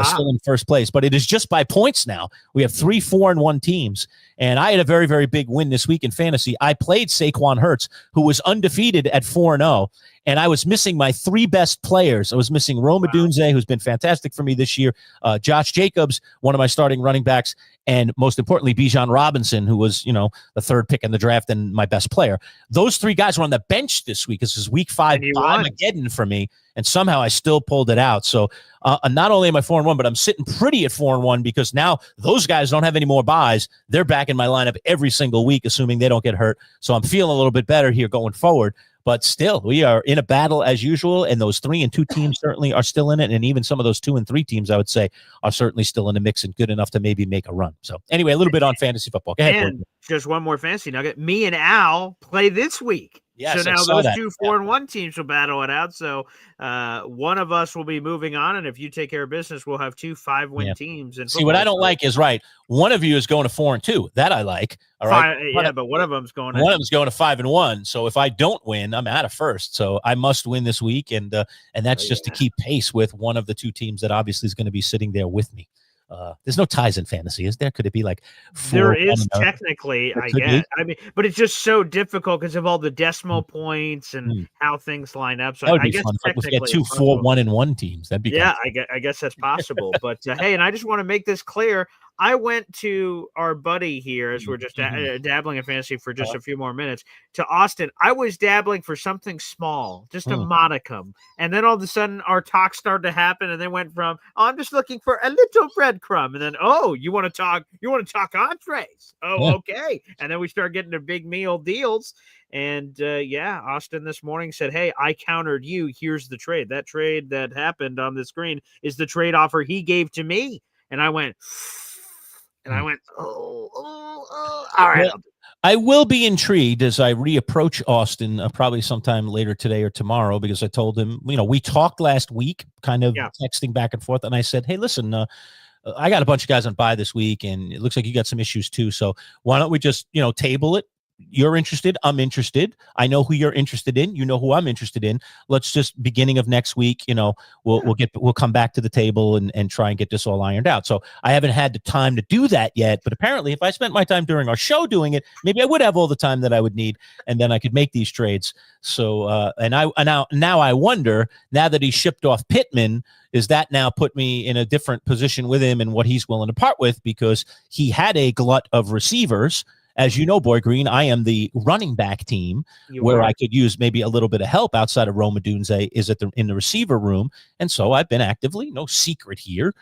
still in first place, but it is just by points now. We have 3 4-1 teams, and I had a very, very big win this week in fantasy. I played Saquon Hurts, who was undefeated at 4-0, and I was missing my 3 best players. I was missing Rome Odunze, who's been fantastic for me this year, Josh Jacobs, one of my starting running backs, and most importantly, Bijan Robinson, who was, the 3rd pick in the draft and my best player. Those 3 guys were on the bench this week. This is week 5 Armageddon for me, and somehow I still pulled it out. So not only am I 4-1, but I'm sitting pretty at 4-1 because now those guys don't have any more buys. They're back in my lineup every single week, assuming they don't get hurt. So I'm feeling a little bit better here going forward. But still, we are in a battle as usual, and those 3 and 2 teams certainly are still in it, and even some of those 2 and 3 teams, I would say, are certainly still in the mix and good enough to maybe make a run. So anyway, a little bit on fantasy football. Go ahead, and just one more fantasy nugget. Me and Al play this week. Yes, so now those 2 4-1 teams will battle it out. So one of us will be moving on, and if you take care of business, we'll have 2 5-win teams. See, what I don't like is one of you is going to 4-2. That I like. All right, but one of them's going. One of them's going to 5-1. So if I don't win, I'm out of first. So I must win this week, and that's just to keep pace with one of the 2 teams that obviously is going to be sitting there with me. There's no ties in fantasy, is there? Could it be like 4? There is technically, I guess. I mean, but it's just so difficult because of all the decimal points and how things line up. So that would be I guess fun if we get 2 4-1-1 teams. That'd be I guess that's possible. But hey, and I just want to make this clear. I went to our buddy here as we're just dabbling in fantasy for just a few more minutes to Austin. I was dabbling for something small, just a modicum. And then all of a sudden our talk started to happen and then went from, I'm just looking for a little breadcrumb. And then, you want to talk entrees. Okay. And then we start getting to big meal deals. And Austin this morning said, hey, I countered you. Here's the trade. That trade that happened on the screen is the trade offer he gave to me. And I went, all right. Well, I will be intrigued as I reapproach Austin probably sometime later today or tomorrow, because I told him, we talked last week, kind of texting back and forth. And I said, hey, listen, I got a bunch of guys on bye this week, and it looks like you got some issues too. So why don't we just, table it? You're interested. I'm interested. I know who you're interested in. You know who I'm interested in. Let's just beginning of next week, we'll come back to the table and try and get this all ironed out. So I haven't had the time to do that yet, but apparently if I spent my time during our show doing it, maybe I would have all the time that I would need, and then I could make these trades. So, now I wonder, now that he shipped off Pittman, is that now put me in a different position with him and what he's willing to part with, because he had a glut of receivers. As you know, Boy Green, I am the running back team where I could use maybe a little bit of help outside of Roma Dunze is in the receiver room. And so I've been actively, no secret here,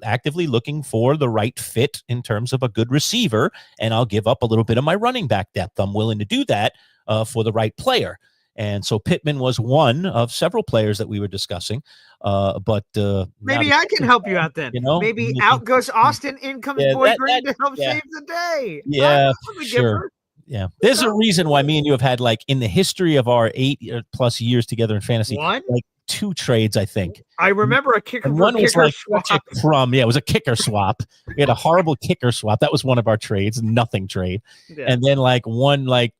actively looking for the right fit in terms of a good receiver. And I'll give up a little bit of my running back depth. I'm willing to do that for the right player. And so Pittman was one of several players that we were discussing. But maybe I can help you out then. Maybe out goes Austin, in comes Boy Green to help save the day. Yeah, sure. Yeah. There's a reason why me and you have had, like, in the history of our 8+ years together in fantasy, like 2 trades, I think. I remember a kicker. And one was like such a crumb. Yeah, it was a kicker swap. We had a horrible kicker swap. That was one of our trades, nothing trade. Yeah. And then one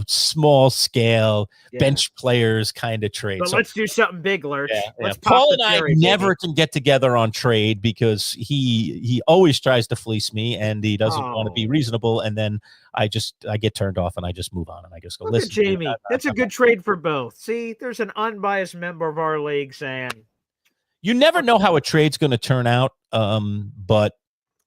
small scale bench players kind of trade. But let's do something big, Lerch. Yeah. Paul and I never can get together on trade because he always tries to fleece me, and he doesn't want to be reasonable. And then I get turned off and I just move on and I just go, listen, Jamie, that's a good trade for both. See, there's an unbiased member of our league saying, you never know how a trade's going to turn out. But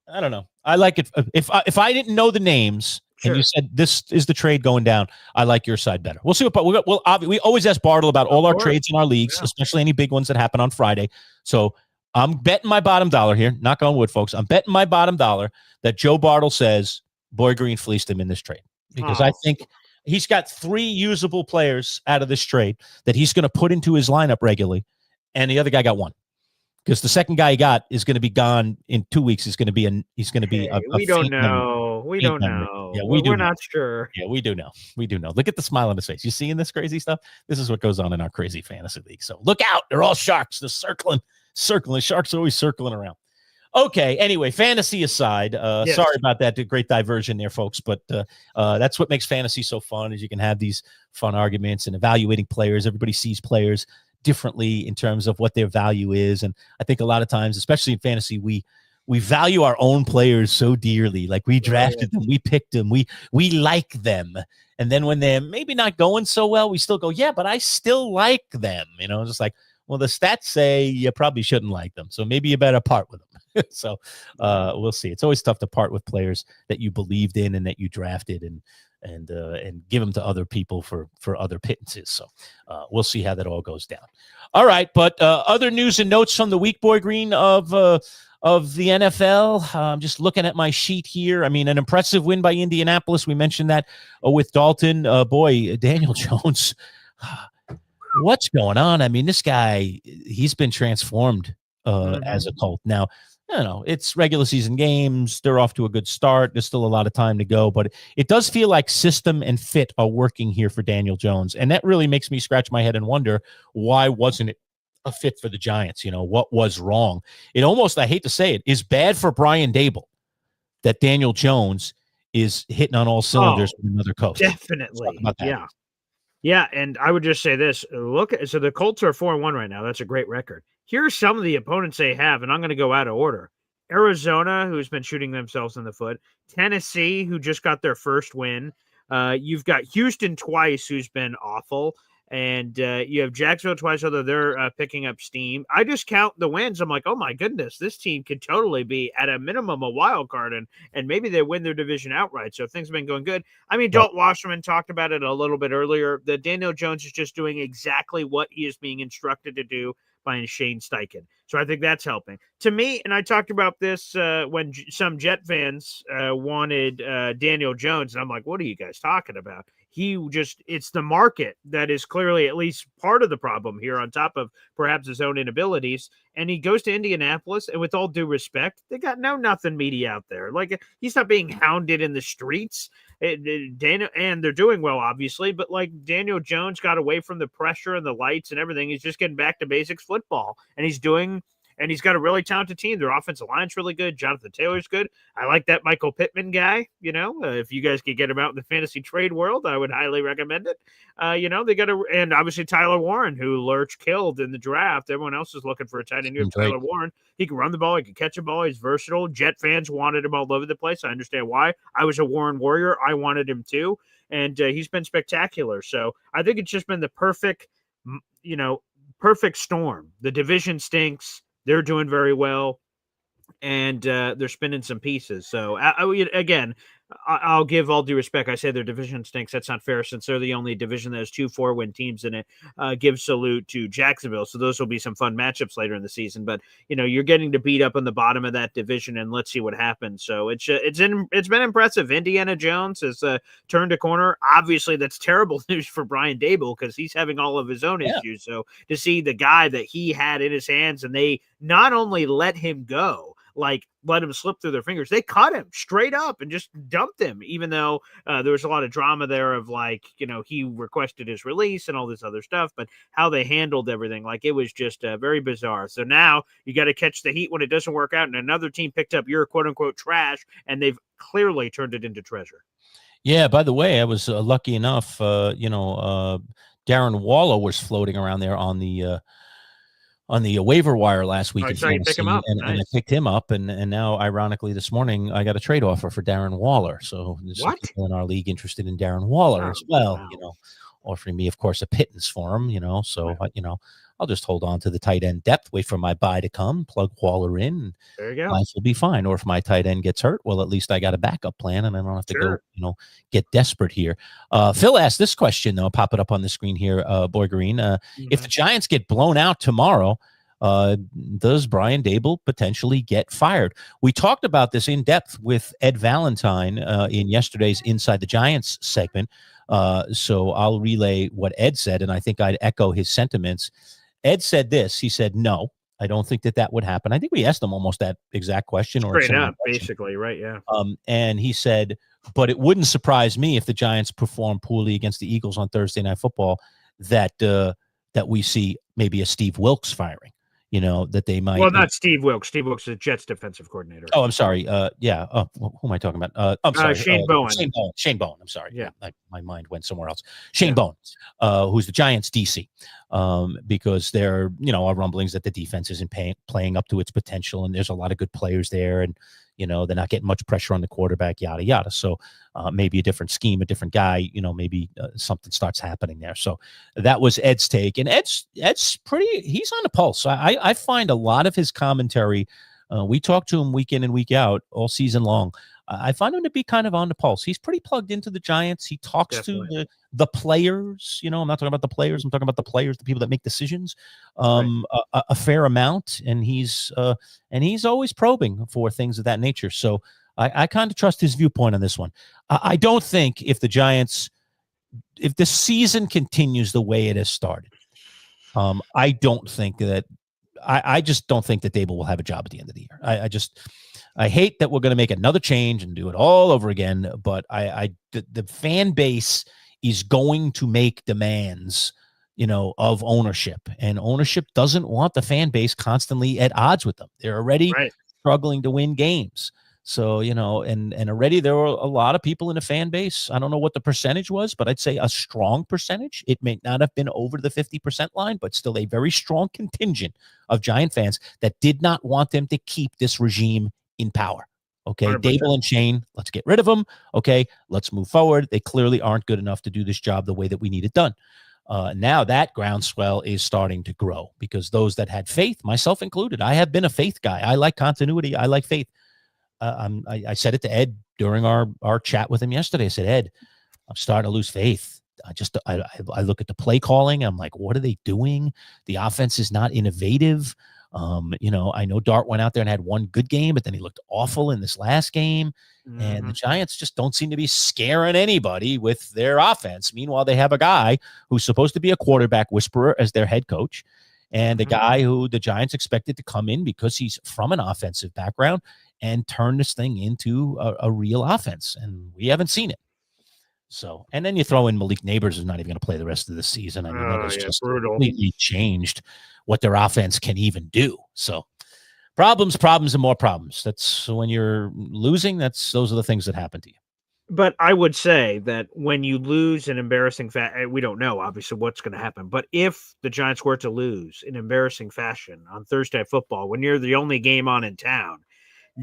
I don't know. I like it. If I didn't know the names, and you said this is the trade going down, I like your side better. We'll see what we always ask Bartle about all our trades in our leagues, especially any big ones that happen on Friday. So I'm betting my bottom dollar here. Knock on wood, folks. I'm betting my bottom dollar that Joe Bartle says Boy Green fleeced him in this trade, because I think he's got 3 usable players out of this trade that he's going to put into his lineup regularly, and the other guy got 1. Because the second guy he got is going to be gone in 2 weeks. He's going to be we don't know. We don't know. Yeah, we're not sure. Yeah, we do know. We do know. Look at the smile on his face. You seeing this crazy stuff? This is what goes on in our crazy fantasy league. So look out. They're all sharks. They're circling. The sharks are always circling around. Okay. Anyway, fantasy aside, sorry about that. Great diversion there, folks. But that's what makes fantasy so fun, is you can have these fun arguments and evaluating players. Everybody sees players differently in terms of what their value is. And I think a lot of times, especially in fantasy, we value our own players so dearly. Like, we drafted them, we picked them, we like them. And then when they're maybe not going so well, we still go, yeah, but I still like them. Just like, well, the stats say you probably shouldn't like them, so maybe you better part with them. So we'll see. It's always tough to part with players that you believed in and that you drafted. And and give them to other people for other pittances. So we'll see how that all goes down. All right, but other news and notes from the week, Boy Green, of the NFL. I'm just looking at my sheet here. I mean, an impressive win by Indianapolis. We mentioned that with Dalton. Boy, Daniel Jones. What's going on? I mean, this guy, he's been transformed as a Colt. Now, it's regular season games. They're off to a good start. There's still a lot of time to go, but it does feel like system and fit are working here for Daniel Jones. And that really makes me scratch my head and wonder, why wasn't it a fit for the Giants? What was wrong? It almost, I hate to say it, is bad for Brian Daboll that Daniel Jones is hitting on all cylinders with another coach. Definitely. Yeah. Yeah, and I would just say this. So the Colts are 4-1 right now. That's a great record. Here are some of the opponents they have, and I'm going to go out of order. Arizona, who's been shooting themselves in the foot. Tennessee, who just got their first win. You've got Houston twice, who's been awful. And you have Jacksonville twice, although they're picking up steam. I just count the wins. I'm like, oh, my goodness, this team could totally be, at a minimum, a wild card, and maybe they win their division outright. So things have been going good. I mean, Dalton Wasserman talked about it a little bit earlier, that Daniel Jones is just doing exactly what he is being instructed to do by Shane Steichen. So I think that's helping. To me, and I talked about this when some Jet fans wanted Daniel Jones, and I'm like, what are you guys talking about? It's the market that is clearly at least part of the problem here, on top of perhaps his own inabilities. And he goes to Indianapolis, and with all due respect, they got nothing media out there. Like, he's not being hounded in the streets. And they're doing well, obviously, but like, Daniel Jones got away from the pressure and the lights and everything. He's just getting back to basics football, and he's got a really talented team. Their offensive line's really good. Jonathan Taylor's good. I like that Michael Pittman guy. If you guys could get him out in the fantasy trade world, I would highly recommend it. They got and obviously Tyler Warren, who Lerch killed in the draft. Everyone else is looking for a tight end here. Tyler Warren, he can run the ball. He can catch a ball. He's versatile. Jet fans wanted him all over the place. I understand why. I was a Warren warrior. I wanted him too. And he's been spectacular. So I think it's just been the perfect storm. The division stinks. They're doing very well, and they're spinning some pieces. So, I'll give all due respect. I say their division stinks. That's not fair, since they're the only division that has 2 4-win teams in it. Give salute to Jacksonville. So those will be some fun matchups later in the season. But, you're getting to beat up on the bottom of that division, and let's see what happens. So it's been impressive. Indiana Jones has turned a corner. Obviously, that's terrible news for Brian Daboll, because he's having all of his own issues. So to see the guy that he had in his hands, and they not only let him go, like let him slip through their fingers, they cut him straight up and just dumped him, even though there was a lot of drama there of he requested his release and all this other stuff, but how they handled everything, it was just very bizarre. So now you got to catch the heat when it doesn't work out, and another team picked up your quote unquote trash, and they've clearly turned it into treasure. Yeah, by the way, I was lucky enough, Darren Waller was floating around there on the waiver wire last week. I saw you pick him up. And I picked him up, and now, ironically, this morning I got a trade offer for Darren Waller. So there's some people in our league interested in Darren Waller as well. Wow. Offering me, of course, a pittance for him. So I'll just hold on to the tight end depth, wait for my buy to come, plug Waller in, and there you go. Life will be fine. Or if my tight end gets hurt, well, at least I got a backup plan, and I don't have to go, get desperate here. Phil asked this question, though. Pop it up on the screen here, Boy Green. If the Giants get blown out tomorrow, does Brian Daboll potentially get fired? We talked about this in depth with Ed Valentine in yesterday's Inside the Giants segment. So I'll relay what Ed said, and I think I'd echo his sentiments. Ed said this. He said, no, I don't think that would happen. I think we asked him almost that exact question. Straight up, basically, right, yeah. And he said, but it wouldn't surprise me if the Giants perform poorly against the Eagles on Thursday Night Football, that we see maybe a Steve Wilks firing. That they might. Well, not Steve Wilks. Steve Wilks is Jets defensive coordinator. Oh, I'm sorry. Yeah. Who am I talking about? I'm sorry. Shane Bowen. Shane Bowen. I'm sorry. Yeah. My mind went somewhere else. Shane Bowen, who's the Giants DC, because there, are rumblings that the defense isn't playing up to its potential, and there's a lot of good players there, and they're not getting much pressure on the quarterback, yada yada. So maybe a different scheme, a different guy, maybe something starts happening there. So that was Ed's take, and Ed's he's on the pulse. I find a lot of his commentary We talk to him week in and week out all season long. I find him to be kind of on the pulse. He's pretty plugged into the Giants. He talks to the players. I'm not talking about the players. I'm talking about the players, the people that make decisions, a fair amount. And he's always probing for things of that nature. So I kind of trust his viewpoint on this one. I don't think if the season continues the way it has started, I don't think that I just don't think that Dable will have a job at the end of the year. I hate that we're going to make another change and do it all over again, but the fan base is going to make demands, of ownership, and ownership doesn't want the fan base constantly at odds with them. They're already struggling to win games. So, and already there were a lot of people in the fan base. I don't know what the percentage was, but I'd say a strong percentage. It may not have been over the 50% line, but still a very strong contingent of Giant fans that did not want them to keep this regime in power. Okay, 100%. Dable and Shane, let's get rid of them. Okay, let's move forward. They clearly aren't good enough to do this job the way that we need it done. Now that groundswell is starting to grow because those that had faith, myself included, I have been a faith guy. I like continuity. I like faith. I said it to Ed during our chat with him yesterday. I said, Ed, I'm starting to lose faith. I look at the play calling. I'm like, what are they doing? The offense is not innovative. I know Dart went out there and had one good game, but then he looked awful in this last game. And the Giants just don't seem to be scaring anybody with their offense. Meanwhile, they have a guy who's supposed to be a quarterback whisperer as their head coach, and a guy who the Giants expected to come in because he's from an offensive background and turn this thing into a real offense. And we haven't seen it. So, and then you throw in Malik Neighbors, who's not even going to play the rest of the season. I mean, that is just completely changed what their offense can even do. So problems, and more problems. That's when you're losing. Those are the things that happen to you. But I would say that when you lose an embarrassing we don't know obviously what's going to happen, but if the Giants were to lose in embarrassing fashion on Thursday Night Football, when you're the only game on in town,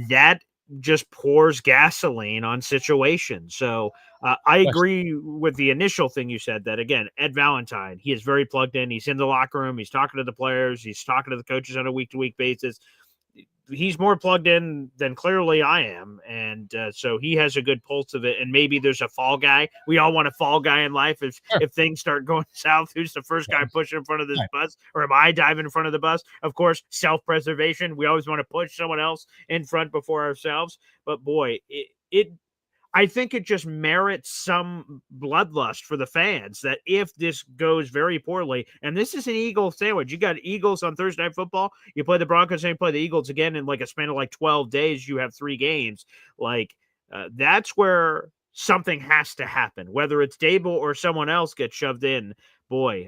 that just pours gasoline on situations. So I agree with the initial thing you said, that again, Ed Valentine, he is very plugged in. He's in the locker room. He's talking to the players. He's talking to the coaches on a week-to-week basis. He's more plugged in than clearly I am. And so he has a good pulse of it. And maybe there's a fall guy. We all want a fall guy in life. If things start going south, who's the first guy pushing in front of this bus? Or am I diving in front of the bus? Of course, self-preservation. We always want to push someone else in front before ourselves. But boy, I think it just merits some bloodlust for the fans that if this goes very poorly, and this is an Eagle sandwich, you got Eagles on Thursday Night Football, you play the Broncos and you play the Eagles again in like a span of like 12 days, you have 3 games. That's where something has to happen, whether it's Dable or someone else gets shoved in. Boy,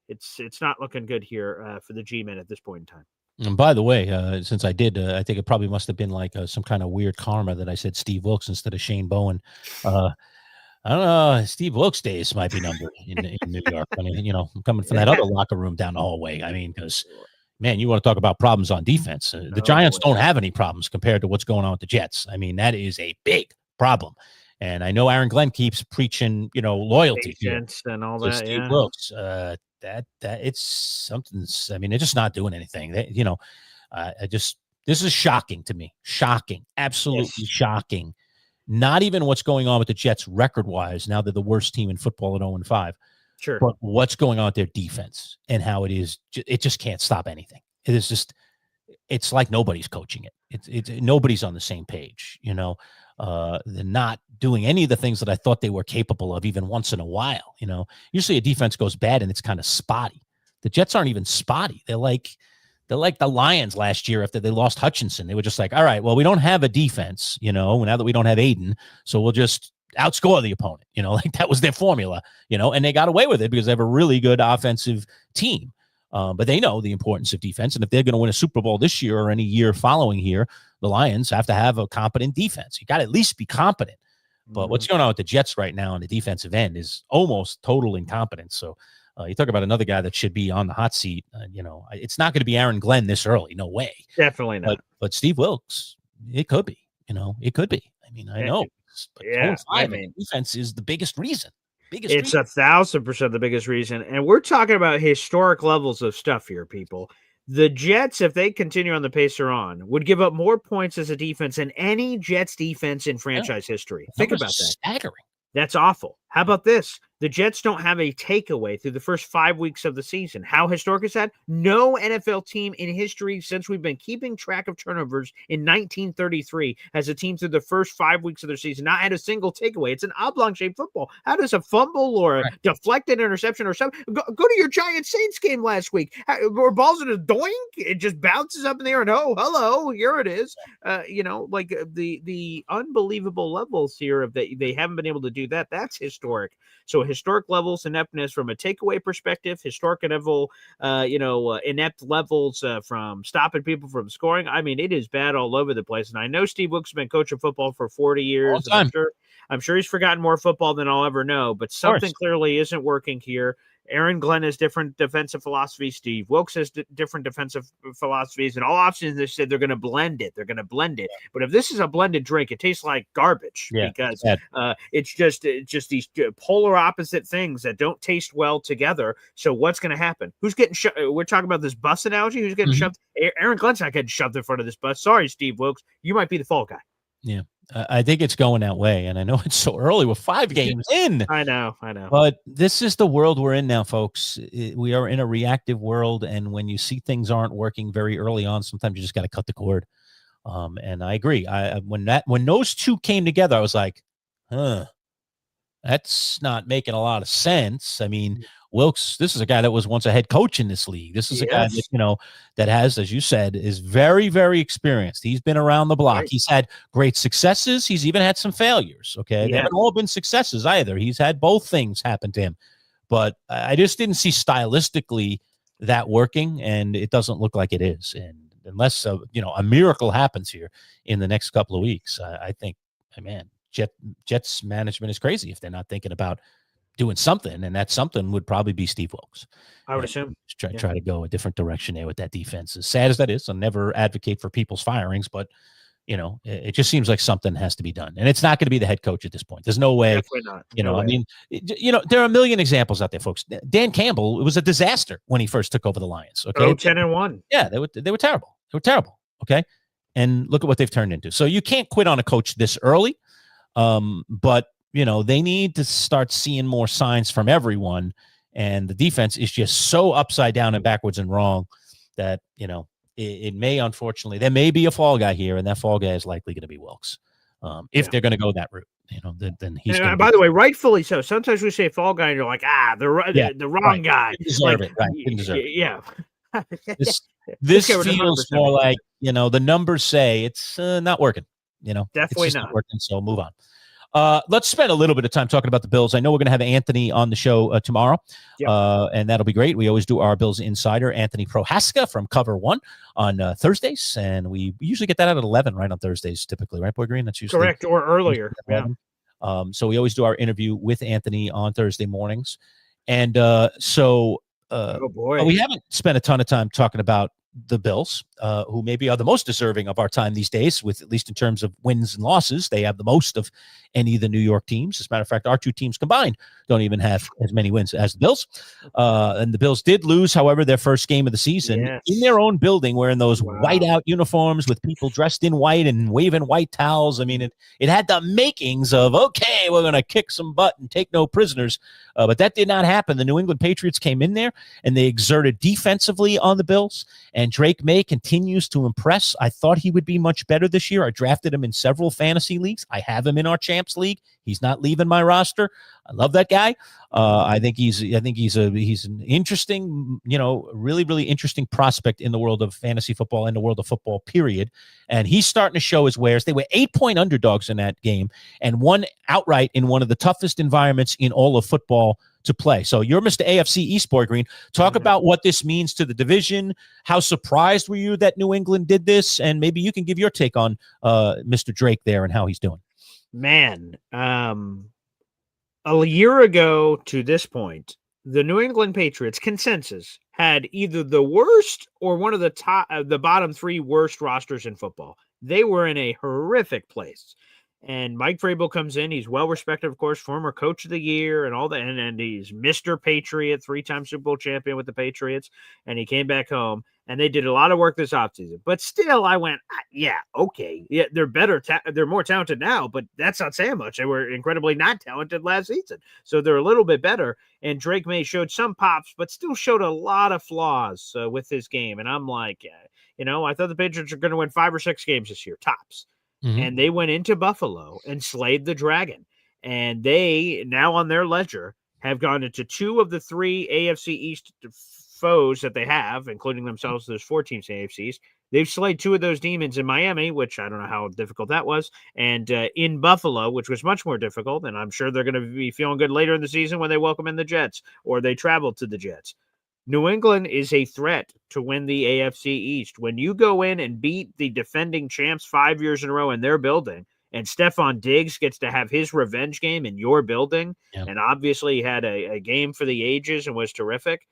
it's not looking good here for the G-men at this point in time. And by the way, since I did, I think it probably must have been like some kind of weird karma that I said Steve Wilkes instead of Shane Bowen. I don't know. Steve Wilkes' days might be numbered in New York. I mean, I'm coming from that other locker room down the hallway. I mean, because, man, you want to talk about problems on defense. The Giants don't have any problems compared to what's going on with the Jets. I mean, that is a big problem. And I know Aaron Glenn keeps preaching, loyalty and all that. Steve Wilkes. That it's something. I mean, they're just not doing anything. This is shocking to me. Shocking. Absolutely shocking. Not even what's going on with the Jets record-wise. Now they're the worst team in football at 0-5. Sure. But what's going on with their defense and how it is, it just can't stop anything. It is just, it's like nobody's coaching it. It's nobody's on the same page, They're not doing any of the things that I thought they were capable of even once in a while. Usually a defense goes bad and it's kind of spotty. The Jets aren't even spotty. They're like the Lions last year after they lost Hutchinson. They were just like, all right, well, we don't have a defense, now that we don't have Aiden, so we'll just outscore the opponent. That was their formula, and they got away with it because they have a really good offensive team. But they know the importance of defense. And if they're going to win a Super Bowl this year or any year following here, the Lions have to have a competent defense. You got to at least be competent. But what's going on with the Jets right now on the defensive end is almost total incompetence. So you talk about another guy that should be on the hot seat. It's not going to be Aaron Glenn this early. No way. Definitely not. But Steve Wilkes, it could be. It could be. I mean, I know. But defense is the biggest reason. It's 1,000% the biggest reason. And we're talking about historic levels of stuff here, people. The Jets, if they continue on the pace they're on, would give up more points as a defense than any Jets defense in franchise history. Think about that. Staggering. That's awful. How about this? The Jets don't have a takeaway through the first 5 weeks of the season. How historic is that? No NFL team in history since we've been keeping track of turnovers in 1933 has a team through the first 5 weeks of their season not had a single takeaway. It's an oblong-shaped football. How does a fumble or a deflected interception or something go to your Giants Saints game last week? Where balls in a doink, it just bounces up in the air and hello, here it is. The unbelievable levels here of they haven't been able to do that. That's historic. So historic levels ineptness from a takeaway perspective, historic inept levels from stopping people from scoring. I mean, it is bad all over the place. And I know Steve Wilkes has been coaching football for 40 years. And I'm sure he's forgotten more football than I'll ever know, but something clearly isn't working here. Aaron Glenn has different defensive philosophies. Steve Wilkes has different defensive philosophies. And all options, they said they're going to blend it. But if this is a blended drink, it tastes like garbage because it's just these polar opposite things that don't taste well together. So what's going to happen? Who's getting shoved? We're talking about this bus analogy. Who's getting shoved? Aaron Glenn's not getting shoved in front of this bus. Sorry, Steve Wilkes. You might be the fall guy. Yeah. I think it's going that way, and I know it's so early. We're 5 games in. I know. But this is the world we're in now, folks. We are in a reactive world, and when you see things aren't working very early on, sometimes you just got to cut the cord. And I agree. When those two came together, I was like, that's not making a lot of sense. I mean, Wilkes, this is a guy that was once a head coach in this league. This is a guy that, that has, as you said, is very, very experienced. He's been around the block. Right. He's had great successes. He's even had some failures. Okay. They haven't all been successes either. He's had both things happen to him, but I just didn't see stylistically that working, and it doesn't look like it is. And unless, a miracle happens here in the next couple of weeks, I think, man, Jets management is crazy if they're not thinking about doing something, and that something would probably be Steve Wilkes. I would assume. Try to go a different direction there with that defense. As sad as that is, I'll never advocate for people's firings, but it just seems like something has to be done, and it's not going to be the head coach at this point. There's no way. Definitely not. I mean, there are a million examples out there, folks. Dan Campbell, it was a disaster when he first took over the Lions. Okay, 10-1. Yeah, they were terrible. They were terrible. Okay, and look at what they've turned into. So you can't quit on a coach this early. But they need to start seeing more signs from everyone, and the defense is just so upside down and backwards and wrong that it may, unfortunately, there may be a fall guy here, and that fall guy is likely going to be Wilkes. If they're going to go that route, then he's. And by the way, rightfully so. Sometimes we say fall guy, and you're like, the wrong guy. Didn't deserve it. Right? Didn't deserve it. Yeah. This feels more like the numbers say it's not working. Definitely it's not working. So move on. Let's spend a little bit of time talking about the Bills. I know we're going to have Anthony on the show tomorrow, and that'll be great. We always do our Bills Insider, Anthony Prohaska from Cover One on Thursdays, and we usually get that out at 11, right, on Thursdays typically, right, Boy Green? That's usually correct, or earlier. Yeah. So we always do our interview with Anthony on Thursday mornings, and oh boy, we haven't spent a ton of time talking about the Bills, who maybe are the most deserving of our time these days, with at least in terms of wins and losses. They have the most of any of the New York teams. As a matter of fact, our two teams combined don't even have as many wins as the Bills. And the Bills did lose, however, their first game of the season in their own building, wearing those whiteout uniforms with people dressed in white and waving white towels. I mean, it had the makings of, okay, we're going to kick some butt and take no prisoners. But that did not happen. The New England Patriots came in there and they exerted defensively on the Bills, and Drake May continues to impress. I thought he would be much better this year. I drafted him in several fantasy leagues. I have him in our Champs League. He's not leaving my roster. I love that guy. I think he's an interesting, really, really interesting prospect in the world of fantasy football, in the world of football, period. And he's starting to show his wares. They were 8-point underdogs in that game and won outright in one of the toughest environments in all of football to play. So you're Mr. AFC East, Boy Green. Talk about what this means to the division. How surprised were you that New England did this? And maybe you can give your take on Mr. Drake there and how he's doing. Man, a year ago to this point, the New England Patriots consensus had either the worst or one of the bottom three worst rosters in football. They were in a horrific place. And Mike Vrabel comes in. He's well respected, of course, former coach of the year and all that. And he's Mr. Patriot, 3-time Super Bowl champion with the Patriots. And he came back home, and they did a lot of work this offseason. But still, I went, yeah, okay. Yeah, they're better. They're more talented now, but that's not saying much. They were incredibly not talented last season. So they're a little bit better. And Drake May showed some pops, but still showed a lot of flaws with his game. And I'm like, I thought the Patriots are going to win 5 or 6 games this year, tops. And they went into Buffalo and slayed the dragon. And they, now on their ledger, have gone into 2 of the 3 AFC East foes that they have, including themselves. There's 4 teams in AFC East. They've slayed 2 of those demons in Miami, which I don't know how difficult that was, and in Buffalo, which was much more difficult. And I'm sure they're going to be feeling good later in the season when they welcome in the Jets, or they travel to the Jets. New England is a threat to win the AFC East. When you go in and beat the defending champs 5 years in a row in their building, and Stephon Diggs gets to have his revenge game in your building, and obviously he had a game for the ages and was terrific.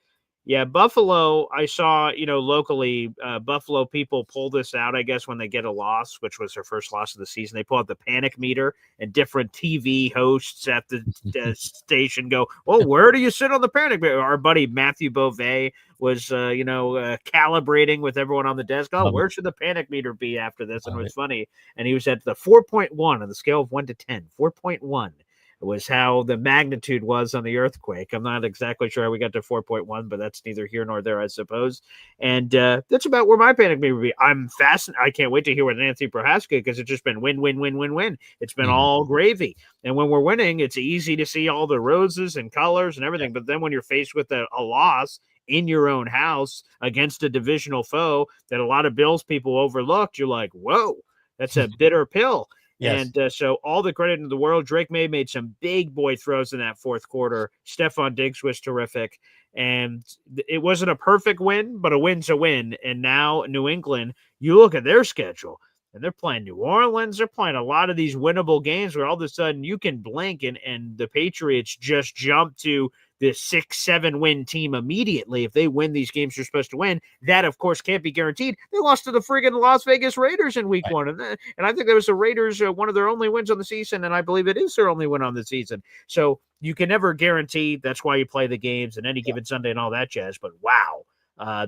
Yeah, Buffalo, I saw, locally, Buffalo people pull this out, I guess, when they get a loss, which was their first loss of the season. They pull out the panic meter, and different TV hosts at the station go, well, where do you sit on the panic meter? Our buddy Matthew Beauvais was, calibrating with everyone on the desk. Oh, where should the panic meter be after this? And it was funny. And he was at the 4.1 on the scale of 1 to 10, 4.1. Was how the magnitude was on the earthquake. I'm not exactly sure how we got to 4.1, but that's neither here nor there, I suppose. And that's about where my panic meter would be. I'm fascinated. I can't wait to hear what Nancy Prohaska, because it's just been win, win, win, win, win. It's been all gravy. And when we're winning, it's easy to see all the roses and colors and everything. But then when you're faced with a loss in your own house against a divisional foe that a lot of Bills people overlooked, you're like, whoa, that's a bitter pill. Yes. And so all the credit in the world. Drake May made some big boy throws in that fourth quarter. Stephon Diggs was terrific. And it wasn't a perfect win, but a win's a win. And now New England, you look at their schedule, and they're playing New Orleans. They're playing a lot of these winnable games where all of a sudden you can blink and the Patriots just jump to the 6-7 win team immediately. If they win these games they're supposed to win, that of course can't be guaranteed. They lost to the friggin' Las Vegas Raiders in week 1. And I think that was the Raiders, one of their only wins on the season. And I believe it is their only win on the season. So you can never guarantee. That's why you play the games and any given Sunday and all that jazz. But wow,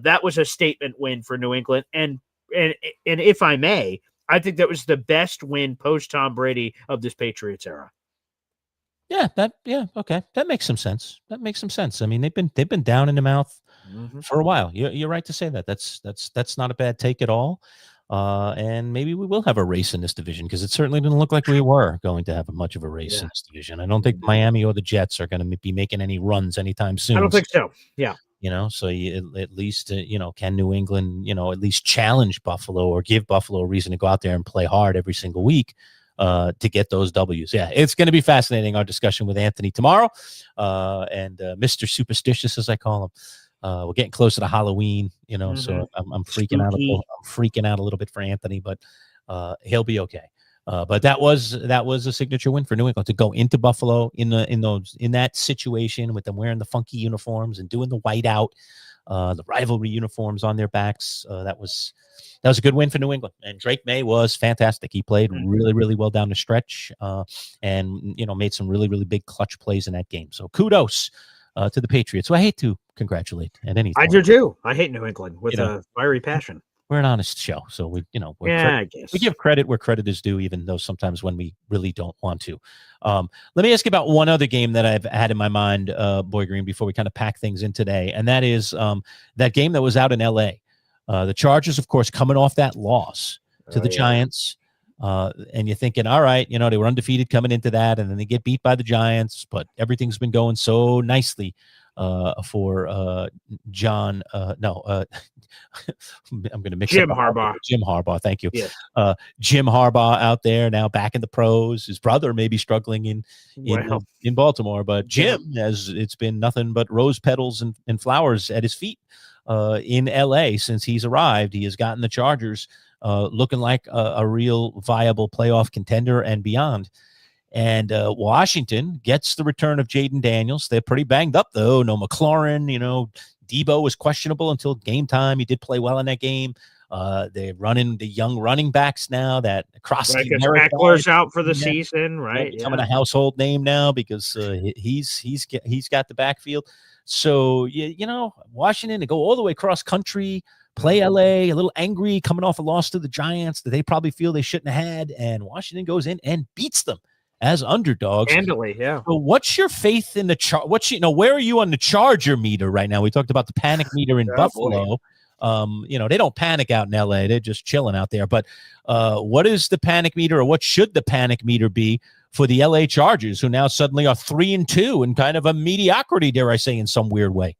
that was a statement win for New England. And if I may, I think that was the best win post Tom Brady of this Patriots era. Yeah, okay. That makes some sense. I mean, they've been down in the mouth for a while. You're right to say that. That's not a bad take at all. And maybe we will have a race in this division, because it certainly didn't look like we were going to have much of a race in this division. I don't think Miami or the Jets are going to be making any runs anytime soon. I don't think so. Yeah. So at least, can New England, at least challenge Buffalo or give Buffalo a reason to go out there and play hard every single week to get those W's. Yeah, it's going to be fascinating, our discussion with Anthony tomorrow. And Mr. Superstitious, as I call him. We're getting closer to Halloween, so I'm freaking out. I'm freaking out a little bit for Anthony, but he'll be okay. But that was a signature win for New England to go into Buffalo in that situation with them wearing the funky uniforms and doing the whiteout, the rivalry uniforms on their backs. That was a good win for New England. And Drake May was fantastic. He played really, really well down the stretch, and made some really, really big clutch plays in that game. So kudos to the Patriots, who I hate to congratulate at any time. I do too. I hate New England with a fiery passion. We're an honest show, so I guess we give credit where credit is due, even though sometimes when we really don't want to. Let me ask you about one other game that I've had in my mind, Boy Green, before we kind of pack things in today, and that is that game that was out in L.A. The Chargers, of course, coming off that loss to the Giants, and you're thinking, all right, they were undefeated coming into that, and then they get beat by the Giants, but everything's been going so nicely for John. I'm going to mix Jim Harbaugh. Jim Harbaugh, thank you. Yeah. Jim Harbaugh out there now back in the pros. His brother may be struggling in Baltimore, but Jim, as it's been nothing but rose petals and flowers at his feet in LA since he's arrived. He has gotten the Chargers looking like a real viable playoff contender and beyond. And Washington gets the return of Jaden Daniels. They're pretty banged up, though. No McLaurin, Debo was questionable until game time. He did play well in that game. They're running the young running backs now that cross right, because Eckler's out for the season, right? Becoming a household name now because he's got the backfield. So Washington to go all the way across country, play LA, a little angry, coming off a loss to the Giants that they probably feel they shouldn't have had, and Washington goes in and beats them as underdogs. Handily, yeah. So what's your faith in the where are you on the Charger meter right now? We talked about the panic meter in Buffalo. They don't panic out in LA. They're just chilling out there. But what is the panic meter, or what should the panic meter be for the LA Chargers, who now suddenly are 3-2 and kind of a mediocrity, dare I say, in some weird way?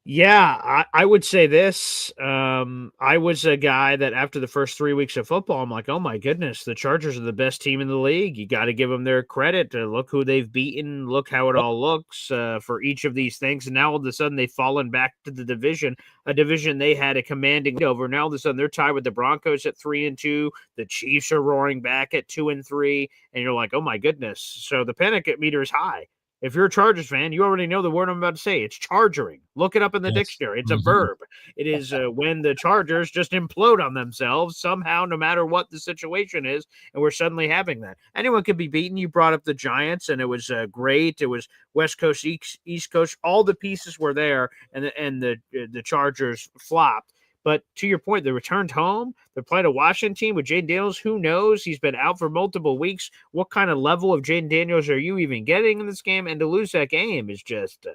Yeah, I would say this. I was a guy that after the first 3 weeks of football, I'm like, oh my goodness, the Chargers are the best team in the league. You got to give them their credit. Look who they've beaten. Look how it all looks for each of these things. And now all of a sudden they've fallen back to the division, a division they had a commanding lead over. Now all of a sudden they're tied with the Broncos at 3-2. The Chiefs are roaring back at 2-3. And you're like, oh my goodness. So the panic meter is high. If you're a Chargers fan, you already know the word I'm about to say. It's chargering. Look it up in the dictionary. It's a verb. It is when the Chargers just implode on themselves somehow, no matter what the situation is, and we're suddenly having that. Anyone could be beaten. You brought up the Giants, and it was great. It was West Coast, East Coast. All the pieces were there, and the Chargers flopped. But to your point, they returned home. They're playing a Washington team with Jayden Daniels. Who knows? He's been out for multiple weeks. What kind of level of Jayden Daniels are you even getting in this game? And to lose that game is just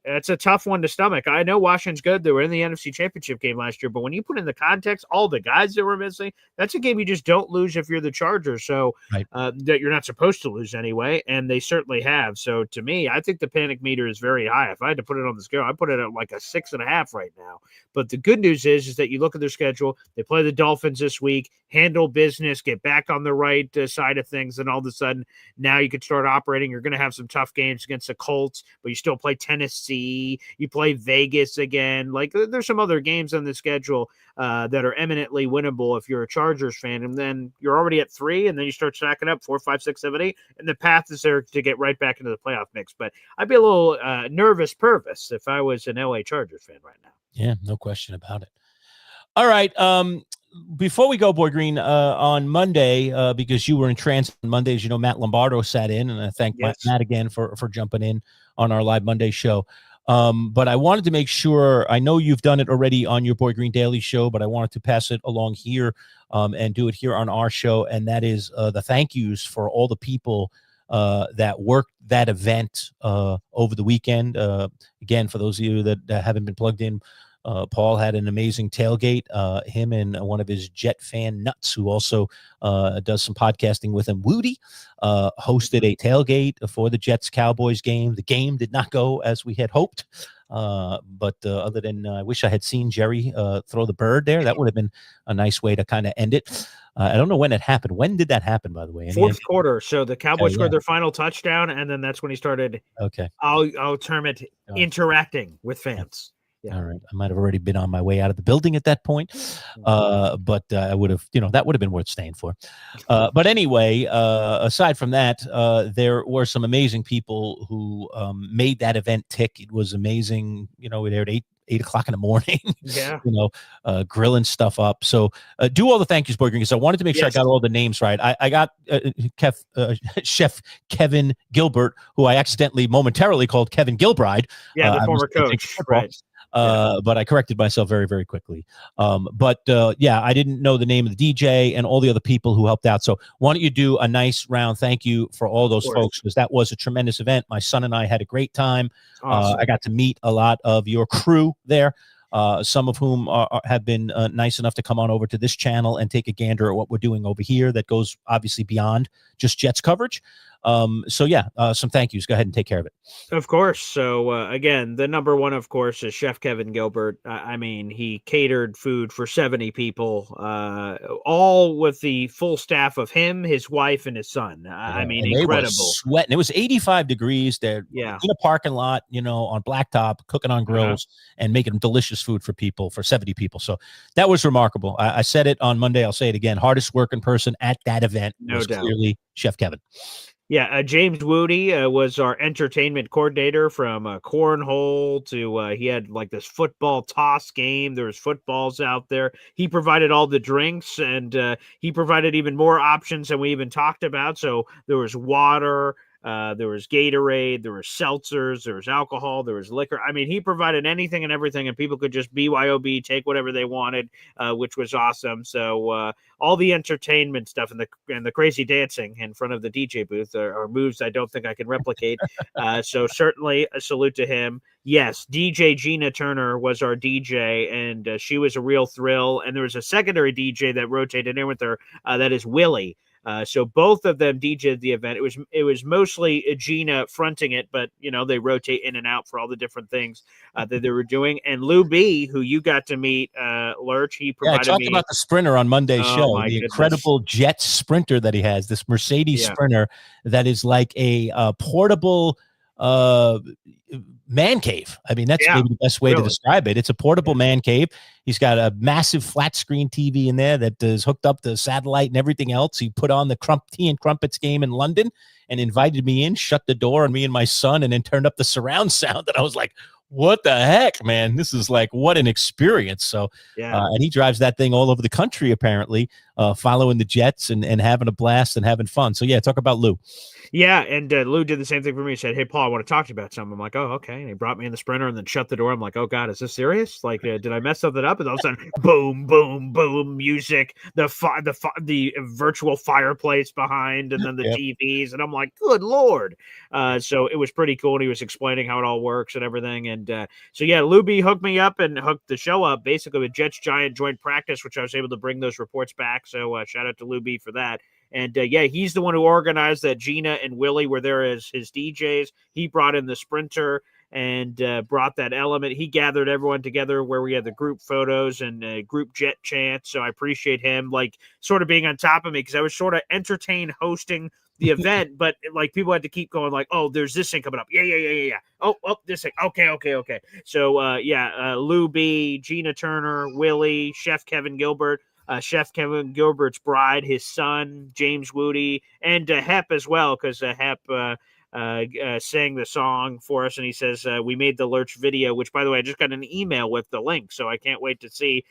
it's a tough one to stomach. I know Washington's good. They were in the NFC Championship game last year. But when you put in the context, all the guys that were missing, that's a game you just don't lose if you're the Chargers. So that you're not supposed to lose anyway. And they certainly have. So to me, I think the panic meter is very high. If I had to put it on the scale, I put it at like a 6.5 right now. But the good news is that you look at their schedule. They play the Dolphins this week, handle business, get back on the right side of things, and all of a sudden now you can start operating. You're going to have some tough games against the Colts, but you still play Tennessee. You play Vegas again. Like there's some other games on the schedule that are eminently winnable if you're a Chargers fan, and then you're already at 3, and then you start stacking up 4, 5, 6, 7, 8, and the path is there to get right back into the playoff mix. But I'd be a little nervous if I was an LA Chargers fan right now. Yeah, no question about it. All right. Before we go, Boy Green, on Monday, because you were in transit on Monday, as you know, Matt Lombardo sat in, and I thank Matt again for jumping in on our live Monday show. But I wanted to make sure, I know you've done it already on your Boy Green Daily show, but I wanted to pass it along here and do it here on our show, and that is the thank yous for all the people that worked that event over the weekend. Again, for those of you that haven't been plugged in, Paul had an amazing tailgate. Him and one of his Jet fan nuts, who also does some podcasting with him, Woody, hosted a tailgate for the Jets-Cowboys game. The game did not go as we had hoped. But other than I wish I had seen Jerry throw the bird there. That would have been a nice way to kind of end it. I don't know when it happened. When did that happen, by the way? Fourth quarter. So the Cowboys scored their final touchdown, and then that's when he started. Okay. I'll term it interacting with fans. Yeah. All right. I might have already been on my way out of the building at that point. But I would have, that would have been worth staying for. But anyway, aside from that, there were some amazing people who made that event tick. It was amazing. We there at 8 o'clock in the morning, grilling stuff up. So do all the thank yous, Boy Green, because I wanted to make sure I got all the names right. I got Chef Kevin Gilbert, who I accidentally momentarily called Kevin Gilbride. Yeah, the former coach. Right. But I corrected myself very, very quickly. I didn't know the name of the DJ and all the other people who helped out. So why don't you do a nice round thank you for all those folks, because that was a tremendous event. My son and I had a great time. Awesome. I got to meet a lot of your crew there, some of whom have been nice enough to come on over to this channel and take a gander at what we're doing over here that goes obviously beyond just Jets coverage. Some thank yous. Go ahead and take care of it. Of course. So, again, the number one, of course, is Chef Kevin Gilbert. He catered food for 70 people, all with the full staff of him, his wife, and his son. Incredible. They were sweating. It was 85 degrees. They're in a parking lot, on blacktop, cooking on grills and making delicious food for people, for 70 people. So that was remarkable. I said it on Monday. I'll say it again. Hardest working person at that event was clearly Chef Kevin. Yeah, James Woody was our entertainment coordinator from cornhole to he had like this football toss game. There was footballs out there. He provided all the drinks, and he provided even more options than we even talked about. So there was water, there was Gatorade, there was seltzers, there was alcohol, there was liquor. I mean, he provided anything and everything, and people could just BYOB, take whatever they wanted, which was awesome. So all the entertainment stuff and the crazy dancing in front of the DJ booth are moves I don't think I can replicate. So certainly a salute to him. Yes, DJ Gina Turner was our DJ, and she was a real thrill. And there was a secondary DJ that rotated in with her. That is Willie. So both of them DJ'd the event. It was mostly Gina fronting it, but they rotate in and out for all the different things that they were doing. And Lou B, who you got to meet, Lurch, he provided I talked about the sprinter on Monday's show, the incredible jet sprinter that he has, this Mercedes sprinter that is like a portable man cave. I mean, that's maybe the best way to describe it. It's a portable man cave. He's got a massive flat screen TV in there that is hooked up to satellite and everything else. He put on the Tea and Crumpets game in London and invited me in, shut the door on me and my son, and then turned up the surround sound. And I was like, what the heck, man? This is like, what an experience. So, and he drives that thing all over the country, apparently, following the Jets and having a blast and having fun. So, talk about Lou. Yeah, and Lou did the same thing for me. He said, hey, Paul, I want to talk to you about something. I'm like, oh, okay. And he brought me in the sprinter and then shut the door. I'm like, oh, God, is this serious? Like, did I mess something up? And all of a sudden, boom, boom, boom, music, the virtual fireplace behind, and then the TVs. And I'm like, good Lord. So it was pretty cool. And he was explaining how it all works and everything. And Lou B hooked me up and hooked the show up basically with Jets Giant joint practice, which I was able to bring those reports back. So shout out to Lou B for that. And he's the one who organized that. Gina and Willie were there as his DJs. He brought in the sprinter and brought that element. He gathered everyone together where we had the group photos and group jet chants. So I appreciate him, like, sort of being on top of me, because I was sort of entertained hosting the event, but like people had to keep going like, oh, there's this thing coming up. Yeah. Oh, this thing. Okay. So Lou B, Gina Turner, Willie, Chef Kevin Gilbert, Chef Kevin Gilbert's bride, his son, James Woody, and Hep as well, because Hep sang the song for us, and he says, we made the Lerch video, which, by the way, I just got an email with the link, so I can't wait to see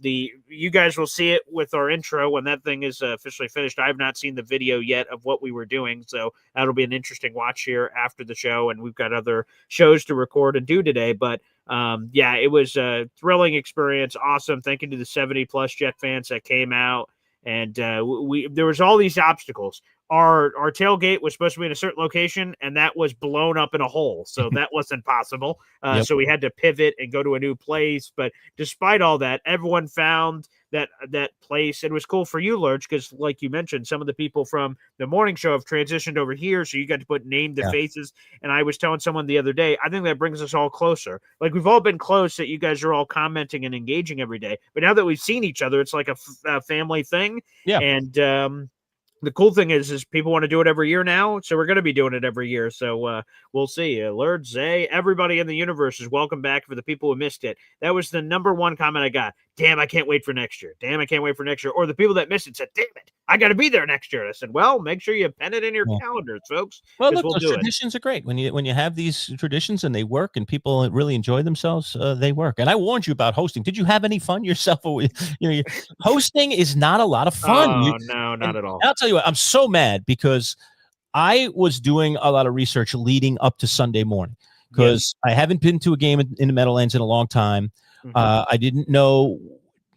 you guys will see it with our intro when that thing is officially finished. I have not seen the video yet of what we were doing, so that'll be an interesting watch here after the show, and we've got other shows to record and do today, but it was a thrilling experience. Awesome. Thank you to the 70+ Jet fans that came out. And there was all these obstacles. Our tailgate was supposed to be in a certain location, and that was blown up in a hole. So that wasn't possible. So we had to pivot and go to a new place. But despite all that, everyone found that place. It was cool for you, Lerch, because like you mentioned, some of the people from the morning show have transitioned over here. So you got to put name to faces. And I was telling someone the other day, I think that brings us all closer. Like, we've all been close that you guys are all commenting and engaging every day. But now that we've seen each other, it's like a family thing. Yeah. And the cool thing is people want to do it every year now, so we're going to be doing it every year. So we'll see. Lerch, Zay, everybody in the universe is welcome back for the people who missed it. That was the number one comment I got. Damn, I can't wait for next year. Damn, I can't wait for next year. Or the people that missed it said, damn it, I got to be there next year. I said, well, make sure you pen it in your calendars, folks. Well, look, those traditions are great. When you have these traditions and they work and people really enjoy themselves, they work. And I warned you about hosting. Did you have any fun yourself? Hosting is not a lot of fun. Oh, no, not at all. I'll tell you what, I'm so mad because I was doing a lot of research leading up to Sunday morning because I haven't been to a game in the Meadowlands in a long time. I didn't know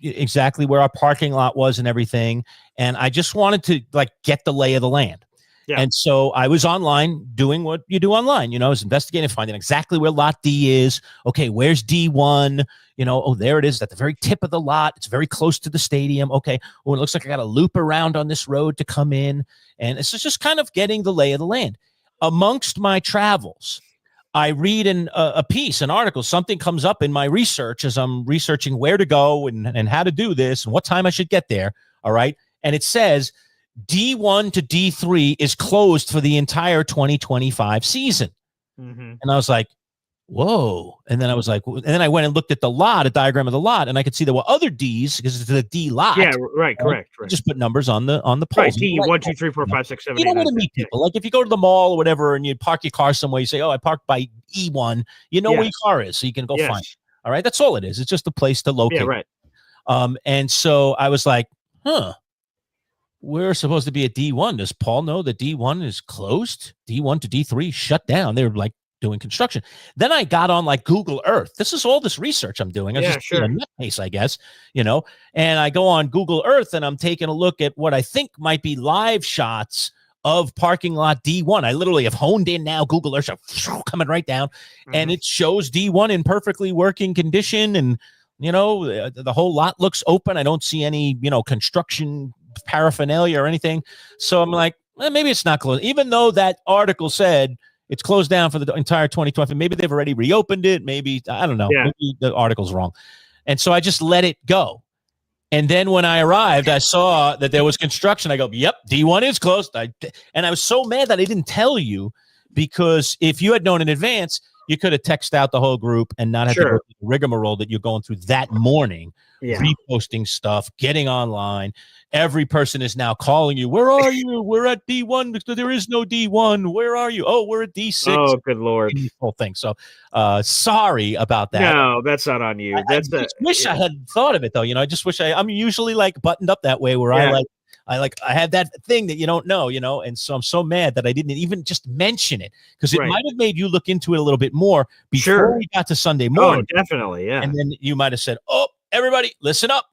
exactly where our parking lot was and everything. And I just wanted to get the lay of the land. Yeah. And so I was online doing what you do online. I was investigating, finding exactly where lot D is. Okay, where's D1? Oh, there it is at the very tip of the lot. It's very close to the stadium. Okay, well, it looks like I got to loop around on this road to come in. And it's just kind of getting the lay of the land. Amongst my travels, I read a piece, an article, something comes up in my research as I'm researching where to go and how to do this and what time I should get there. All right. And it says D1 to D3 is closed for the entire 2025 season. And I was like, whoa. And then I was like, and then I went and looked at the lot, a diagram of the lot, and I could see there were other Ds because it's the D lot. Yeah, right, correct. Just put numbers on the poles. Right, D, 1, 2, 3, 4, 5, 6, 7, 8, 9, 10. You know where to meet people. Like if you go to the mall or whatever and you park your car somewhere, you say, oh, I parked by E1. You know where your car is, so you can go find it. All right, that's all it is. It's just a place to locate. Yeah, right. And so I was like, we're supposed to be at D1. Does Paul know that D1 is closed? D1 to D3 shut down. They're like doing construction. Then I got on like Google Earth. This is all this research I'm doing. I just in a nutcase, I guess, and I go on Google Earth and I'm taking a look at what I think might be live shots of parking lot D1. I literally have honed in now Google Earth coming right down, and it shows D1 in perfectly working condition, and the whole lot looks open. I don't see any construction paraphernalia or anything. So I'm like, maybe it's not closed, even though that article said it's closed down for the entire 2020. Maybe they've already reopened it. Maybe, I don't know. Yeah. Maybe the article's wrong. And so I just let it go. And then when I arrived, I saw that there was construction. I go, yep, D1 is closed. And I was so mad that I didn't tell you, because if you had known in advance, you could have texted out the whole group and not have to go through the rigmarole that you're going through that morning, reposting stuff, getting online. Every person is now calling you. Where are you? We're at D1 because there is no D1. Where are you? Oh, we're at D6. Oh, good Lord. The whole thing. So sorry about that. No, that's not on you. I wish I had thought of it, though. I just wish I'm usually like buttoned up that way where I have that thing that you don't know, and so I'm so mad that I didn't even just mention it, because it might have made you look into it a little bit more before we got to Sunday morning. Oh, definitely, yeah. And then you might have said, oh, everybody, listen up.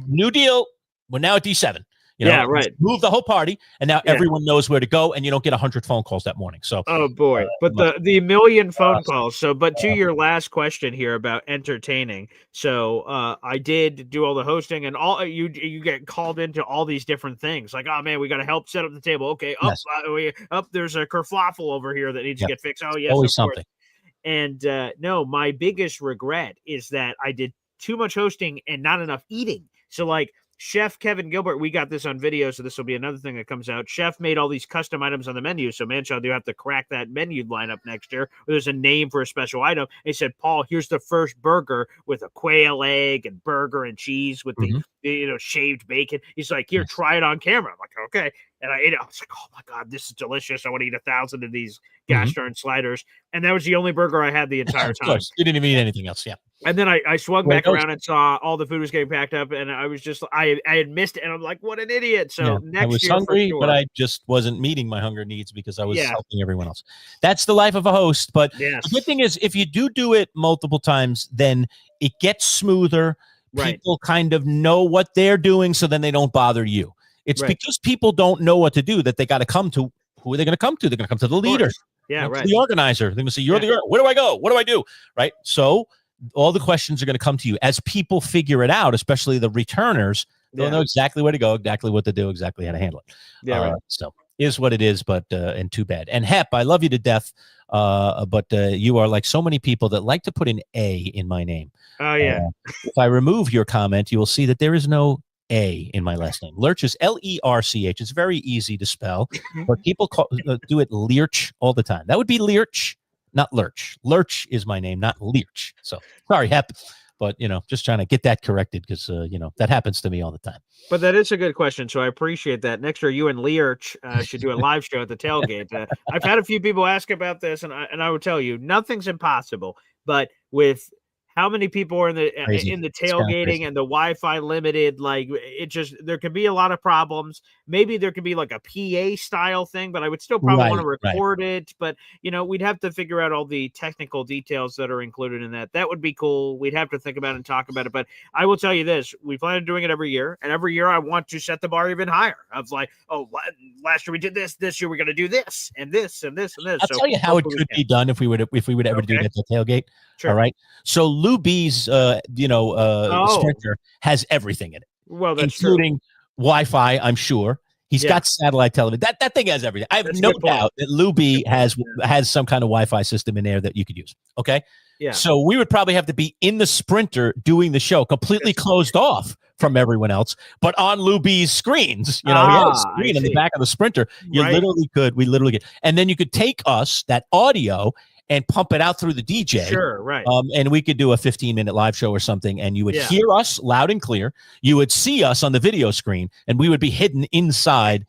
New deal. We're now at D7. Right. Move the whole party, and now everyone knows where to go, and you don't get 100 phone calls that morning. So, oh boy, but the million phone calls. So, but to your last question here about entertaining. So, I did do all the hosting, and all you get called into all these different things. Like, oh man, we got to help set up the table. Okay, there's a kerfluffle over here that needs to get fixed. Oh yes, always something. And no, my biggest regret is that I did too much hosting and not enough eating. So like, Chef Kevin Gilbert, we got this on video, so this will be another thing that comes out. Chef made all these custom items on the menu, so Manchild, you have to crack that menu lineup next year. There's a name for a special item. And he said, Paul, here's the first burger with a quail egg and burger and cheese with the shaved bacon. He's like, here, try it on camera. I'm like, okay. And I ate it. I was like, oh my God, this is delicious. I want to eat 1,000 of these gosh darn sliders. And that was the only burger I had the entire time. Of course. You didn't even eat anything else. Yeah. And then I swung back around and saw all the food was getting packed up, and I was just I had missed it, and I'm like, what an idiot. So next year, I was hungry, but I just wasn't meeting my hunger needs because I was helping everyone else. That's the life of a host. But the good thing is, if you do it multiple times, then it gets smoother. People kind of know what they're doing, so then they don't bother you. It's because people don't know what to do that they got to come to. Who are they going to come to? They're going to come to the leader. Yeah, the organizer. They're going to say, you're the where do I go? What do I do? Right. So all the questions are going to come to you as people figure it out, especially the returners. They'll know exactly where to go, exactly what to do, exactly how to handle it. Yeah. So is what it is, but and too bad. And Hep, I love you to death. But you are like so many people that like to put an A in my name. Oh yeah. If I remove your comment, you will see that there is no A in my last name. Lerch is Lerch. It's very easy to spell, but people do it Lerch all the time. That would be Lerch, not Lerch. Lerch is my name, not Lerch. So sorry, Hep, but just trying to get that corrected because that happens to me all the time. But that is a good question, so I appreciate that. Next year, you and Lerch should do a live show at the tailgate. I've had a few people ask about this, and I would tell you nothing's impossible, but with how many people are in the tailgating and the Wi-Fi limited? Like there could be a lot of problems. Maybe there could be like a PA style thing, but I would still probably want to record it. But we'd have to figure out all the technical details that are included in that. That would be cool. We'd have to think about it and talk about it. But I will tell you this: we plan on doing it every year, and every year I want to set the bar even higher. I was like, oh, last year we did this. This year we're going to do this and this and this and this. I'll tell you how it could be done if we would ever do it at the tailgate. Sure. All right. So Lou B's, Sprinter has everything in it. Well, that's including Wi-Fi, I'm sure. He's got satellite television. That thing has everything. I have no doubt that Lou B has some kind of Wi-Fi system in there that you could use. Okay. Yeah. So we would probably have to be in the Sprinter doing the show, completely closed off from everyone else, but on Lou B's screens. He had a screen in the back of the Sprinter. We literally could. And then you could take that audio and pump it out through the DJ. Sure, right. And we could do a 15-minute live show or something, and you would hear us loud and clear. You would see us on the video screen, and we would be hidden inside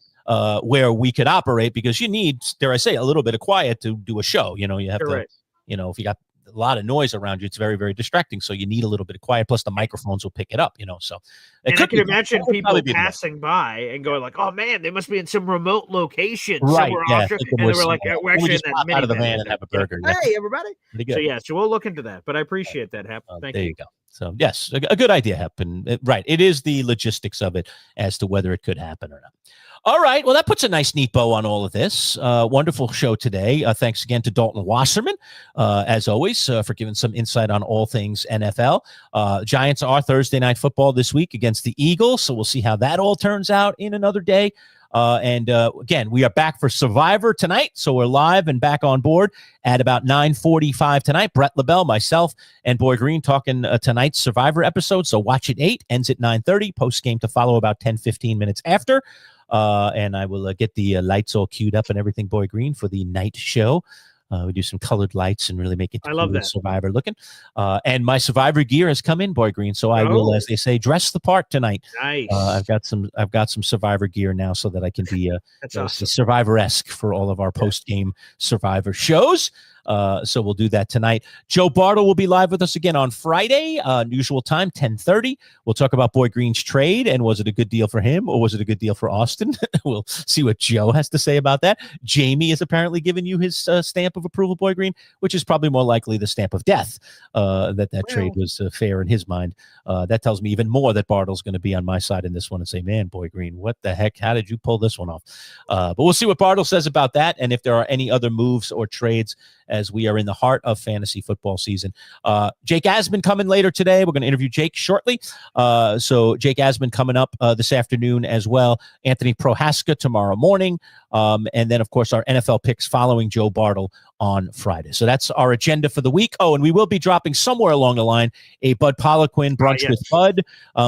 where we could operate, because you need, dare I say, a little bit of quiet to do a show. You know, you have to, you know, if you got a lot of noise around you, it's very, very distracting. So you need a little bit of quiet. Plus the microphones will pick it up, you know. So I can imagine people passing by and going like, "Oh man, they must be in some remote location somewhere off." And they were like, "We're actually in that out of the van and have a burger." Hey, everybody! So we'll look into that. But I appreciate that, Hep. Thank you. There you go. So yes, a good idea, Hep. And right, it is the logistics of it as to whether it could happen or not. All right. Well, that puts a nice, neat bow on all of this. Wonderful show today. Thanks again to Dalton Wasserman, as always, for giving some insight on all things NFL. Giants are Thursday Night Football this week against the Eagles, so we'll see how that all turns out in another day. And again, we are back for Survivor tonight, so we're live and back on board at about 9:45 tonight. Brett LaBelle, myself, and Boy Green talking tonight's Survivor episode. So watch at 8, ends at 9:30. Post game to follow about 10-15 minutes after. And I will get the lights all queued up and everything, Boy Green, for the night show. We do some colored lights and really make it Survivor looking. And my Survivor gear has come in, Boy Green, so I will, as they say, dress the part tonight. Nice. I've got some Survivor gear now, so that I can be awesome. Survivor-esque for all of our post-game Survivor shows. So we'll do that tonight. Joe Bartle will be live with us again on Friday, usual time, 10:30. We'll talk about Boy Green's trade, and was it a good deal for him, or was it a good deal for Austin? We'll see what Joe has to say about that. Jamie has apparently given you his stamp of approval, Boy Green, which is probably more likely the stamp of death, that trade was fair in his mind. That tells me even more that Bartle's going to be on my side in this one and say, man, Boy Green, what the heck? How did you pull this one off? But we'll see what Bartle says about that, and if there are any other moves or trades, as we are in the heart of fantasy football season. Jake Asman coming later today. We're going to interview Jake shortly. So Jake Asman coming up this afternoon as well. Anthony Prohaska tomorrow morning. And then, of course, our NFL picks following Joe Bartle on Friday. So that's our agenda for the week. Oh, and we will be dropping somewhere along the line a Bud Poliquin brunch with Bud.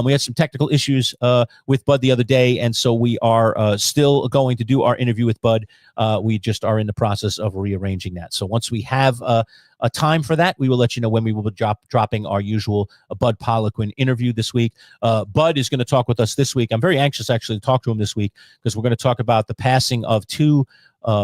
We had some technical issues with Bud the other day, and so we are still going to do our interview with Bud. We just are in the process of rearranging that. So once we have a time for that, we will let you know when we will be dropping our usual Bud Poliquin interview this week. Bud is going to talk with us this week. I'm very anxious actually to talk to him this week, because we're going to talk about the passing of two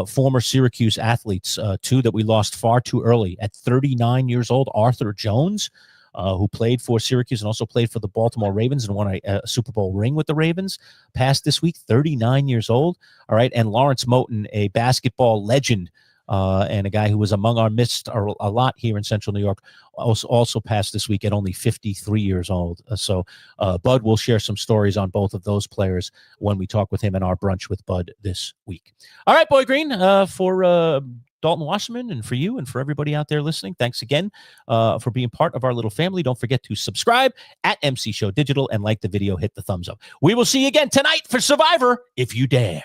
former Syracuse athletes, two that we lost far too early at 39 years old. Arthur Jones, who played for Syracuse and also played for the Baltimore Ravens and won a Super Bowl ring with the Ravens, passed this week, 39 years old. All right. And Lawrence Moten, a basketball legend, and a guy who was among our midst a lot here in Central New York, also passed this week at only 53 years old. So Bud will share some stories on both of those players when we talk with him in our brunch with Bud this week. All right, Boy Green, for Dalton Wasserman and for you and for everybody out there listening, thanks again for being part of our little family. Don't forget to subscribe at MC Show Digital and like the video, hit the thumbs up. We will see you again tonight for Survivor, if you dare.